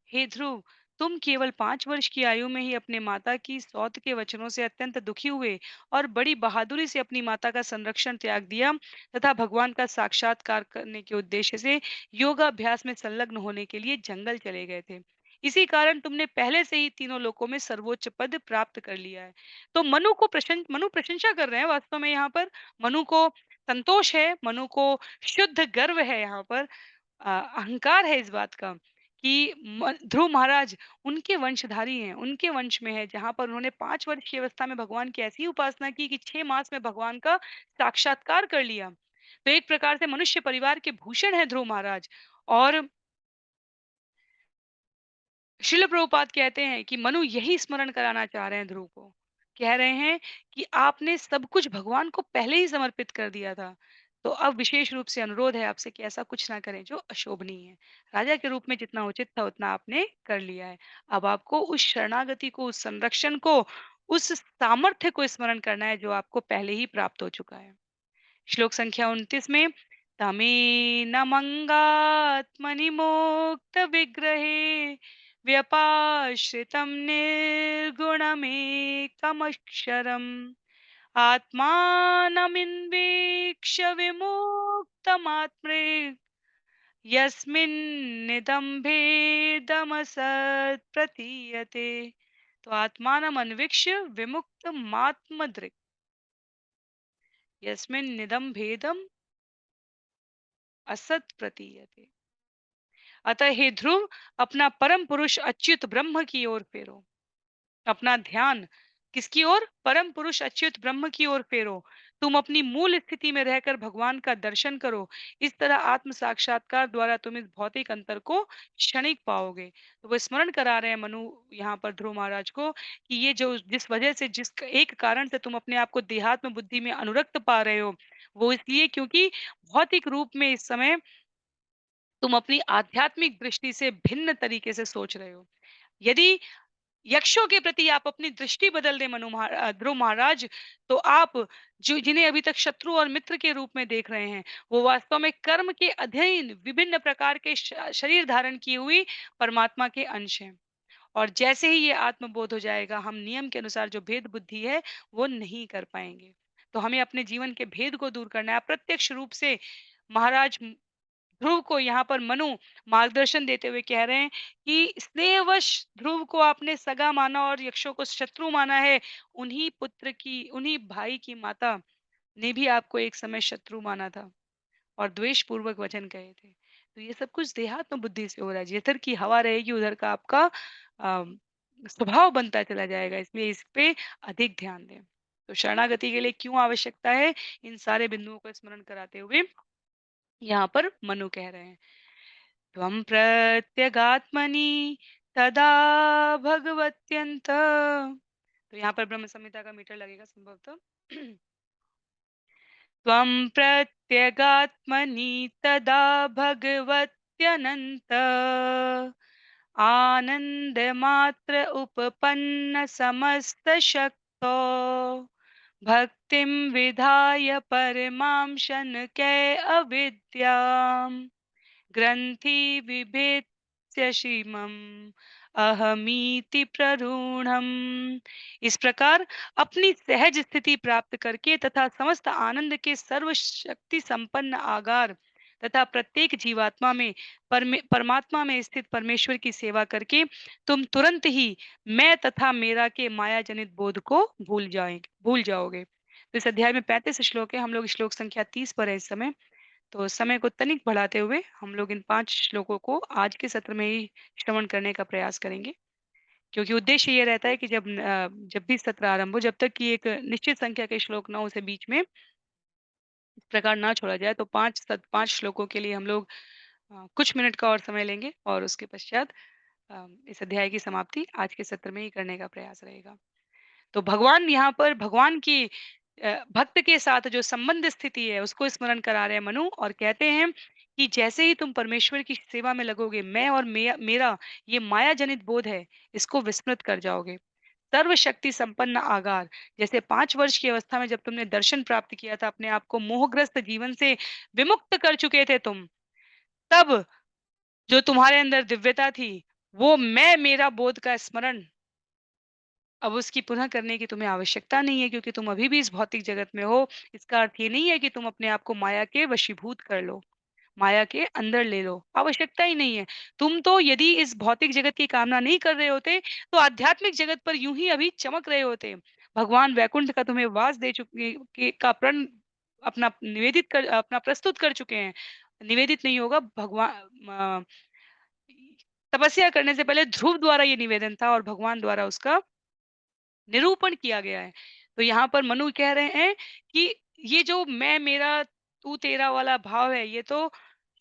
हे ध्रुव, तुम केवल 5 वर्ष की आयु में ही अपने माता की सौत के वचनों से अत्यंत दुखी हुए और बड़ी बहादुरी से अपनी माता का संरक्षण त्याग दिया तथा भगवान का साक्षात्कार करने के उद्देश्य से योगाभ्यास में संलग्न होने के लिए जंगल चले गए थे। इसी कारण तुमने पहले से ही तीनों लोकों में सर्वोच्च पद प्राप्त कर लिया है। तो मनु प्रशंसा कर रहे हैं वास्तव में यहाँ पर। मनु को संतोष है, मनु को शुद्ध गर्व है यहाँ पर, अहंकार है इस बात का कि ध्रुव महाराज उनके वंशधारी हैं, उनके वंश में है जहाँ पर उन्होंने 5 वर्ष की अवस्था में भगवान की ऐसी उपासना की कि 6 मास में भगवान का साक्षात्कार कर लिया। तो एक प्रकार से मनुष्य परिवार के भूषण है ध्रुव महाराज। और श्रील प्रभुपाद कहते हैं कि मनु यही स्मरण कराना चाह रहे हैं ध्रुव को। कह रहे हैं कि आपने सब कुछ भगवान को पहले ही समर्पित कर दिया था। तो अब विशेष रूप से अनुरोध है आपसे कि ऐसा कुछ ना करें जो अशोभनीय है। राजा के रूप में जितना उचित था उतना आपने कर लिया है। अब आपको उस शरणागति को, उस संरक्षण को, उस सामर्थ्य को स्मरण करना है जो आपको पहले ही प्राप्त हो चुका है। श्लोक संख्या 29 में तमेनमंगात्मनि मोक्त विग्रहे व्यपाश्रितं निर्गुणमेकमक्षरम् आत्मानमिन्वीक्ष्य विमुक्तमात्मैः यस्मिन्निदं प्रतीयते। तो आत्मानम् अन्वीक्ष्य विमुक्तमात्मदृक् यस्मिन्निदं भेदम् असत् प्रतीयते। अतः हे ध्रुव, अपना परम पुरुष अच्युत ब्रह्म की ओर फेरो। अपना ध्यान किसकी ओर? परम पुरुष अच्युत ब्रह्म की ओर फेरो। तुम अपनी मूल स्थिति में रहकर भगवान का दर्शन करो। इस तरह आत्म साक्षात्कार द्वारा तुम इस भौतिक अंतर को क्षणिक पाओगे। तो वो स्मरण करा रहे हैं मनु यहाँ पर ध्रुव महाराज को कि ये जो जिस वजह से जिस एक कारण से तुम अपने आप को देहात्म बुद्धि में अनुरक्त पा रहे हो, वो इसलिए क्योंकि भौतिक रूप में इस समय तुम अपनी आध्यात्मिक दृष्टि से भिन्न तरीके से सोच रहे हो। यदि यक्षों के प्रति आप अपनी दृष्टि बदल दें ध्रुव महाराज, तो आप जो जिन्हें अभी तक शत्रु और मित्र के रूप में देख रहे हैं, वो वास्तव में कर्म के अधीन विभिन्न प्रकार के शरीर धारण की हुई परमात्मा के अंश हैं। और जैसे ही ये आत्मबोध हो जाएगा, हम नियम के अनुसार जो भेद बुद्धि है, वो नहीं कर पाएंगे। तो हमें अपने जीवन के भेद को दूर करना है। प्रत्यक्ष रूप से महाराज ध्रुव को यहाँ पर मनु मार्गदर्शन देते हुए कह रहे हैं कि स्नेहवश ध्रुव को आपने सगा माना और यक्षों को शत्रु माना है। उन्हीं भाई की माता ने भी आपको एक समय शत्रु माना था और द्वेष पूर्वक वचन कहे थे। तो ये सब कुछ देहात्म बुद्धि से हो रहा है। जिधर की हवा रहेगी उधर का आपका स्वभाव बनता चला जाएगा। इसलिए इस पे अधिक ध्यान दें। तो शरणागति के लिए क्यों आवश्यकता है, इन सारे बिंदुओं को स्मरण कराते हुए यहाँ पर मनु कह रहे हैं। त्वं प्रत्यगात्मनि तदा भगवत्यन्त तो यहाँ पर ब्रह्म संहिता का मीटर लगेगा संभवतः। त्वं प्रत्यगात्मनि तदा भगवत्यनन्त आनन्दमात्र उपपन्नसमस्तशक्तो भक्तिं विधाय परमां शनकै अविद्याम् ग्रंथि श्रीमम् अहमीति प्ररूढ़म। इस प्रकार अपनी सहज स्थिति प्राप्त करके तथा समस्त आनंद के सर्व शक्ति संपन्न आगार तथा प्रत्येक जीवात्मा में परमात्मा में स्थित परमेश्वर की सेवा करके तुम तुरंत ही मैं तथा मेरा के माया जनित बोध को भूल जाओगे। तो इस अध्याय में 35 श्लोक है। हम लोग श्लोक संख्या 30 पर है इस समय। तो समय को तनिक बढ़ाते हुए हम लोग इन 5 श्लोकों को आज के सत्र में ही श्रवण करने का प्रयास करेंगे, क्योंकि उद्देश्य ये रहता है कि जब भी सत्र आरंभ हो, जब तक कि एक निश्चित संख्या के श्लोक ना हो, उसे बीच में इस प्रकार ना छोड़ा जाए। तो 5 श्लोकों के लिए हम लोग कुछ मिनट का और समय लेंगे और उसके पश्चात इस अध्याय की समाप्ति आज के सत्र में ही करने का प्रयास रहेगा। तो भगवान यहाँ पर भगवान की भक्त के साथ जो संबंध स्थिति है उसको स्मरण करा रहे हैं मनु, और कहते हैं कि जैसे ही तुम परमेश्वर की सेवा में लगोगे, मैं और मेरा ये माया जनित बोध है, इसको विस्मृत कर जाओगे। सर्वशक्ति संपन्न आगार, जैसे 5 वर्ष की अवस्था में जब तुमने दर्शन प्राप्त किया था, अपने आप को मोहग्रस्त जीवन से विमुक्त कर चुके थे तुम, तब जो तुम्हारे अंदर दिव्यता थी, वो मैं मेरा बोध का स्मरण अब उसकी पुनः करने की तुम्हें आवश्यकता नहीं है, क्योंकि तुम अभी भी इस भौतिक जगत में हो। इसका अर्थ ये नहीं है कि तुम अपने आप को माया के वशीभूत कर लो, माया के अंदर ले लो, आवश्यकता ही नहीं है। तुम तो यदि इस भौतिक जगत की कामना नहीं कर रहे होते, तो आध्यात्मिक जगत पर यूं ही अभी चमक रहे होते। भगवान वैकुंठ का तुम्हें वास दे चुके का प्रण अपना प्रस्तुत कर चुके हैं। निवेदित नहीं होगा, भगवान तपस्या करने से पहले ध्रुव द्वारा ये निवेदन था और भगवान द्वारा उसका निरूपण किया गया है। तो यहाँ पर मनु कह रहे हैं कि ये जो मैं मेरा तू तेरा वाला भाव है, ये तो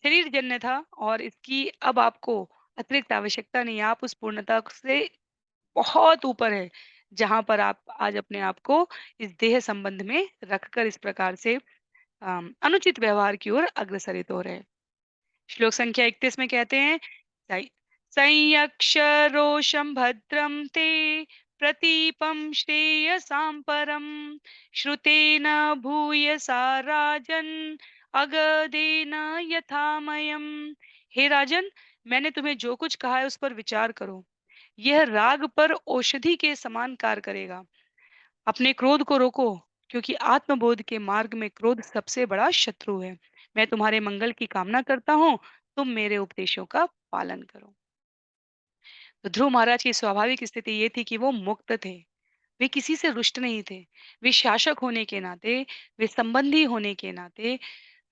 शरीर जन्य था और इसकी अब आपको अतिरिक्त आवश्यकता नहीं है। आप उस पूर्णता से बहुत ऊपर है, जहाँ पर आप आज अपने आप को इस देह संबंध में रखकर इस प्रकार से अनुचित व्यवहार की ओर अग्रसरित हो रहे हैं। श्लोक संख्या 31 में कहते हैं, सं- संयक्षरोषं भद्रं ते प्रतीपं श्रेयसां परम श्रुतेन भूयसा राजन अगधेन यथामयम्। हे राजन, मैंने तुम्हें जो कुछ कहा है उस पर विचार करो। यह राग पर औषधि के समान कार्य करेगा। अपने क्रोध को रोको, क्योंकि आत्मबोध के मार्ग में क्रोध सबसे बड़ा शत्रु है। मैं तुम्हारे मंगल की कामना करता हूँ, तुम मेरे उपदेशों का पालन करो। तो ध्रुव महाराज की स्वाभाविक स्थिति ये थी कि वो मुक्त थे। वे किसी से रुष्ट नहीं थे। वे शासक होने के नाते, वे संबंधी होने के नाते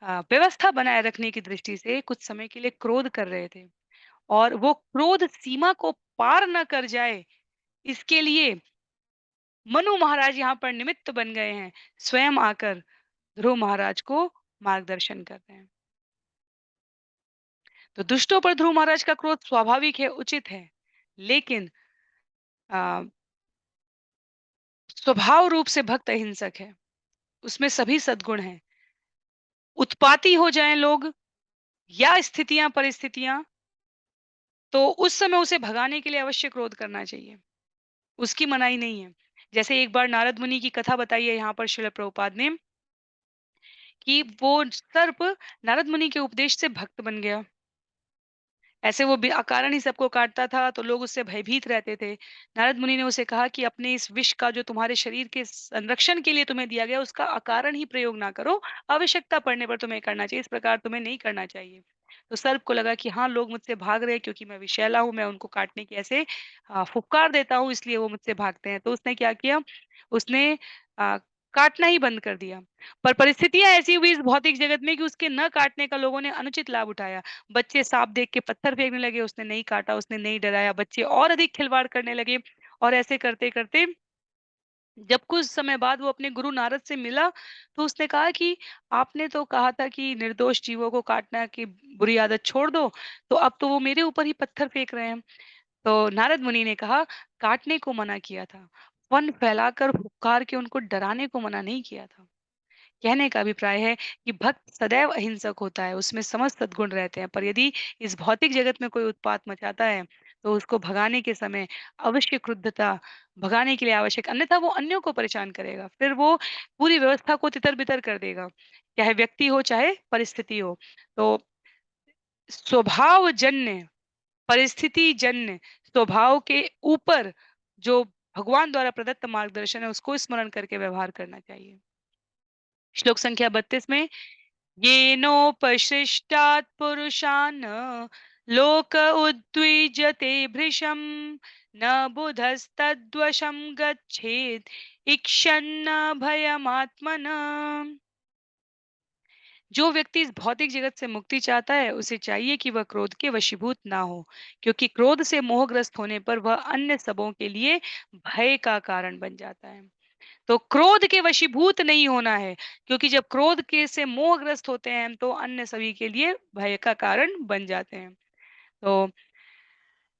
व्यवस्था बनाए रखने की दृष्टि से कुछ समय के लिए क्रोध कर रहे थे, और वो क्रोध सीमा को पार न कर जाए, इसके लिए मनु महाराज यहाँ पर निमित्त बन गए हैं, स्वयं आकर ध्रुव महाराज को मार्गदर्शन कर रहे हैं। तो दुष्टों पर ध्रुव महाराज का क्रोध स्वाभाविक है, उचित है, लेकिन आ, स्वभाव रूप से भक्त अहिंसक है, उसमें सभी सद्गुण हैं। उत्पाती हो जाएं लोग या स्थितियां परिस्थितियां, तो उस समय उसे भगाने के लिए अवश्य क्रोध करना चाहिए, उसकी मनाही नहीं है। जैसे एक बार नारद मुनि की कथा बताई है यहाँ पर श्रील प्रभुपाद ने, कि वो सर्प नारद मुनि के उपदेश से भक्त बन गया। ऐसे वो अकारण ही सबको काटता था, तो लोग उससे भयभीत रहते थे। नारद मुनि ने उसे कहा कि अपने इस विष का जो तुम्हारे शरीर के संरक्षण के लिए तुम्हें दिया गया, उसका अकारण ही प्रयोग ना करो, आवश्यकता पड़ने पर तुम्हें करना चाहिए, इस प्रकार तुम्हें नहीं करना चाहिए। तो सर्प को लगा कि हाँ, लोग मुझसे भाग रहे हैं क्योंकि मैं विषैला हूँ, मैं उनको काटने की ऐसे फुफकार देता हूँ, इसलिए वो मुझसे भागते हैं। तो उसने क्या किया, उसने आ, काटना ही बंद कर दिया। पर परिस्थितियां ऐसी हुई इस भौतिक जगत में कि उसके न काटने का लोगों ने अनुचित लाभ उठाया। बच्चे सांप देख के पत्थर फेंकने लगे, उसने नहीं काटा, उसने नहीं डराया, बच्चे और अधिक खिलवाड़ करने लगे। और ऐसे करते करते जब कुछ समय बाद वो अपने गुरु नारद से मिला, तो उसने कहा कि आपने तो कहा था कि निर्दोष जीवों को काटना की बुरी आदत छोड़ दो, तो अब तो वो मेरे ऊपर ही पत्थर फेंक रहे हैं। तो नारद मुनि ने कहा, काटने को मना किया था, फन फैलाकर हुक्कार के उनको डराने को मना नहीं किया था। कहने का अभिप्राय है कि भक्त सदैव अहिंसक होता है, उसमें समस्त सद्गुण रहते हैं, पर यदि इस भौतिक जगत में कोई उत्पात मचाता है, तो उसको भगाने के समय अवश्य क्रुद्धता भगाने के लिए आवश्यक, अन्यथा वो अन्यों को परेशान करेगा। फिर वो पूरी व्यवस्था को तितर-बितर कर देगा, चाहे व्यक्ति हो, चाहे परिस्थिति हो। तो स्वभावजन्य, परिस्थितिजन्य स्वभाव के ऊपर जो भगवान द्वारा प्रदत्त मार्गदर्शन है, उसको स्मरण करके व्यवहार करना चाहिए। श्लोक संख्या 32 में येनोपशिष्टात् पुरुषान् लोक उद्विजते भृशं न बुधस्तद्वशं गच्छेत् इक्षन्न भयमात्मना। जो व्यक्ति इस भौतिक जगत से मुक्ति चाहता है, उसे चाहिए कि वह क्रोध के वशीभूत ना हो, क्योंकि क्रोध से मोहग्रस्त होने पर वह अन्य सबों के लिए भय का कारण बन जाता है। तो क्रोध के वशीभूत नहीं होना है, क्योंकि जब क्रोध के से मोहग्रस्त होते हैं हम, तो अन्य सभी के लिए भय का कारण बन जाते हैं। तो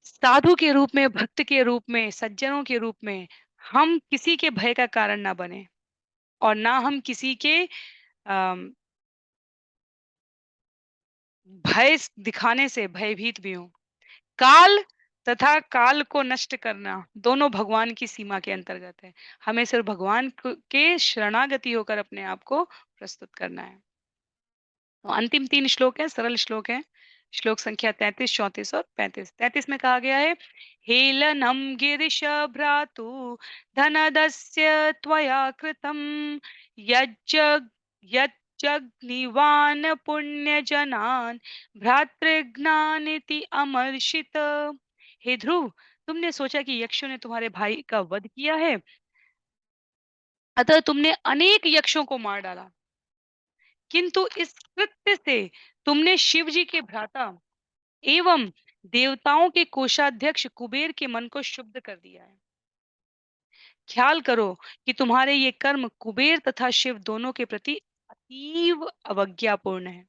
साधु के रूप में, भक्त के रूप में, सज्जनों के रूप में हम किसी के भय का कारण ना बने, और ना हम किसी के अम, भय दिखाने से भयभीत भी हों। काल तथा काल को नष्ट करना दोनों भगवान की सीमा के अंतर्गत है। हमें सिर्फ भगवान के शरणागति होकर अपने आप को प्रस्तुत करना है। तो अंतिम 3 श्लोक हैं, सरल श्लोक हैं। श्लोक संख्या 33, 34 और 35। 33 में कहा गया है, हेलनं गिरिशभ्रातु धनदस्य त्वया कृतं यज्ज यज्जग्निवान् पुण्यजनान् भ्रातृघ्नानिति अमर्षित। हे ध्रुव, तुमने सोचा कि यक्षों ने तुम्हारे भाई का वध किया है, अतः तुमने अनेक यक्षों को मार डाला। किंतु इस कृत्य से तुमने शिव जी के भ्राता एवं देवताओं के कोषाध्यक्ष कुबेर के मन को शुद्ध कर दिया है। ख्याल करो कि तुम्हारे ये कर्म कुबेर तथा शिव दोनों के प्रति अतीव अवज्ञापूर्ण है।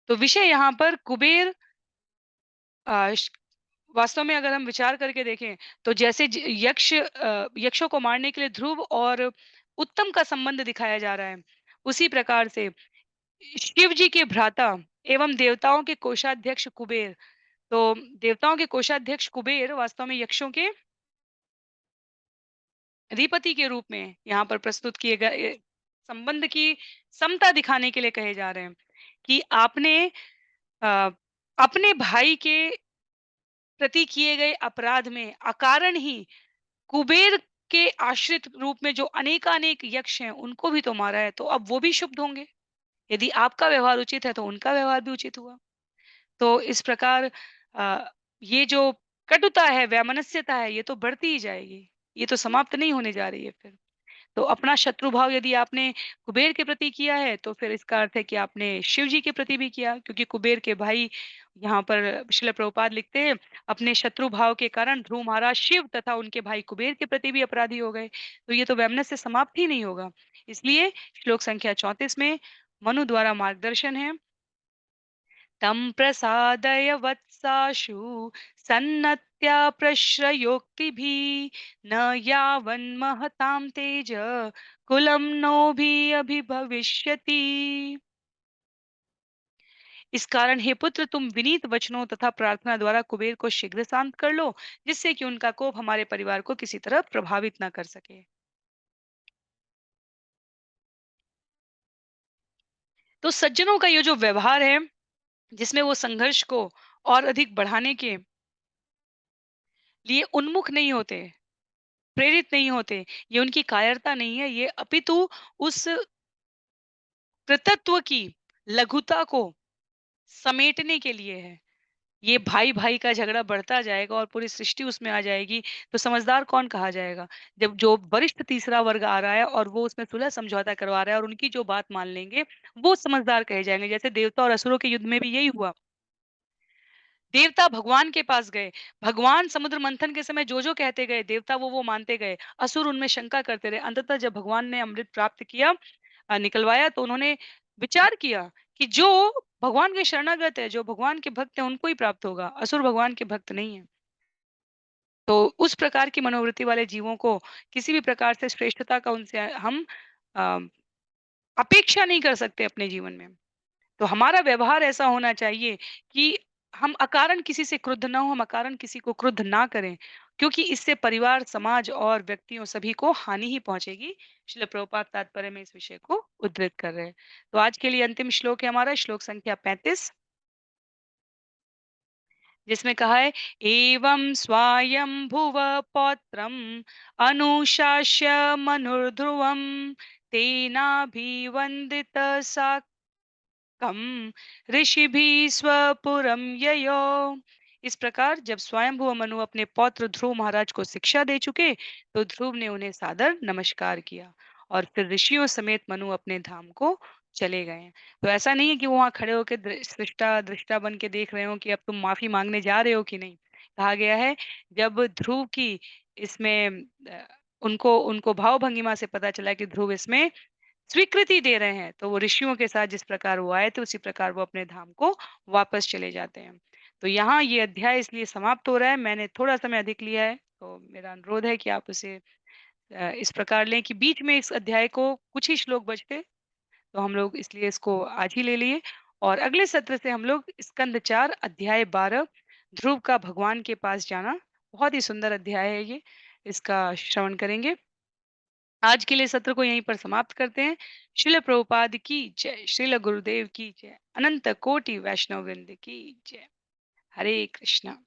तो विषय यहाँ पर कुबेर अ, श वास्तव में अगर हम विचार करके देखें, तो जैसे यक्षों को मारने के लिए ध्रुव और उत्तम का संबंध दिखाया जा रहा है, उसी प्रकार से शिव जी के भ्राता एवं देवताओं के कोषाध्यक्ष कुबेर, तो देवताओं के कोषाध्यक्ष कुबेर वास्तव में यक्षों के अधिपति के रूप में यहाँ पर प्रस्तुत किए गए संबंध की समता दिखाने के लिए कहे जा रहे हैं कि आपने अ, अपने भाई के प्रति किए गए अपराध में अकारण ही कुबेर के आश्रित रूप में जो अनेकानेक यक्ष हैं, उनको भी तो मारा है, तो अब वो भी शुद्ध होंगे। यदि आपका व्यवहार उचित है, तो उनका व्यवहार भी उचित हुआ। तो इस प्रकार ये जो कटुता है, वैमनस्यता है, ये तो बढ़ती ही जाएगी। ये तो समाप्त नहीं होने जा रही है फिर। तो अपना शत्रु भाव यदि आपने कुबेर के प्रति किया है, तो फिर इसका अर्थ है कि आपने शिव जी के प्रति भी किया, क्योंकि कुबेर के भाई यहाँ पर श्रील प्रभुपाद लिखते हैं, अपने शत्रु भाव के कारण ध्रुव महाराज शिव तथा उनके भाई कुबेर के प्रति भी अपराधी हो गए। तो ये तो वैमनस्य समाप्त ही नहीं होगा। इसलिए श्लोक संख्या 34 में मनु द्वारा मार्गदर्शन है, तं प्रसादय वत्साशु सन्नत्या प्रश्रयोक्तिभिः न यावन्महतां तेज कुलं नोभिअभिभविष्यति। इस कारण हे पुत्र, तुम विनीत वचनों तथा प्रार्थना द्वारा कुबेर को शीघ्र शांत कर लो, जिससे कि उनका कोप हमारे परिवार को किसी तरह प्रभावित न कर सके। तो सज्जनों का ये जो व्यवहार है, जिसमें वो संघर्ष को और अधिक बढ़ाने के लिए उन्मुख नहीं होते, प्रेरित नहीं होते, ये उनकी कायरता नहीं है, ये अपितु उस कृतत्व की लघुता को समेटने के लिए है। ये भाई-भाई का झगड़ा बढ़ता जाएगा और पूरी सृष्टि उसमें आ जाएगी, तो समझदार कौन कहा जाएगा? जब जो वरिष्ठ तीसरा वर्ग आ रहा है और वो उसमें सुलह समझौता करवा रहा है और उनकी जो बात मान लेंगे, वो समझदार कहे जाएंगे। जैसे देवता और असुरों के युद्ध में भी यही हुआ। देवता भगवान के पास गए, भगवान समुद्र मंथन के समय जो-जो कहते गए, देवता वो मानते गए, असुर उनमें शंका करते रहे। अंततः जब भगवान ने अमृत प्राप्त किया, निकलवाया तो उन्होंने विचार किया कि जो भगवान के शरणागत है, जो भगवान के भक्त हैं, उनको ही प्राप्त होगा, असुर भगवान के भक्त नहीं हैं। तो उस प्रकार की मनोवृत्ति वाले जीवों को किसी भी प्रकार से श्रेष्ठता का उनसे हम अ, अपेक्षा नहीं कर सकते अपने जीवन में। तो हमारा व्यवहार ऐसा होना चाहिए कि हम अकारण किसी से क्रुद्ध ना हो, हम अकारण किसी को क्रुद्ध ना करें, क्योंकि इससे परिवार, समाज और व्यक्तियों सभी को हानि ही पहुँचेगी। श्रील प्रभुपाद तात्पर्य में इस विषय को उद्धृत कर रहे हैं। तो आज के लिए अंतिम श्लोक है हमारा श्लोक संख्या 35, जिसमें कहा है, एवं स्वायंभुव पौत्रम् अनुशास्य मनुर्ध्रुवम् तेनाभिवन्दित सा कम ऋषिभिः स्वपुरं ययो। इस प्रकार जब स्वयंभुव मनु अपने पौत्र ध्रुव महाराज को शिक्षा दे चुके, तो ध्रुव ने उन्हें सादर नमस्कार किया और फिर ऋषियों समेत मनु अपने धाम को चले गए। तो ऐसा नहीं है कि वो वहां खड़े होकर सृष्टा दृष्टा बन के देख रहे हो कि अब तुम माफी मांगने जा रहे हो कि नहीं। कहा गया है, जब ध्रुव की इसमें उनको उनको भाव भंगिमा से पता चला कि ध्रुव इसमें स्वीकृति दे रहे हैं, तो वो ऋषियों के साथ जिस प्रकार वो आए थे, उसी प्रकार वो अपने धाम को वापस चले जाते हैं। तो यहाँ ये अध्याय इसलिए समाप्त हो रहा है, मैंने थोड़ा समय अधिक लिया है, तो मेरा अनुरोध है कि आप उसे इस प्रकार लें कि बीच में इस अध्याय को कुछ ही श्लोक बचते, तो हम लोग इसलिए इसको आज ही ले लिए और अगले सत्र से हम लोग स्कंद 4 अध्याय 12 ध्रुव का भगवान के पास जाना, बहुत ही सुंदर अध्याय है ये, इसका श्रवण करेंगे। आज के लिए सत्र को यहीं पर समाप्त करते हैं। श्रील प्रभुपाद की जय, श्रील गुरुदेव की जय, अनंत कोटि वैष्णव वृंद की जय। हरे कृष्णा।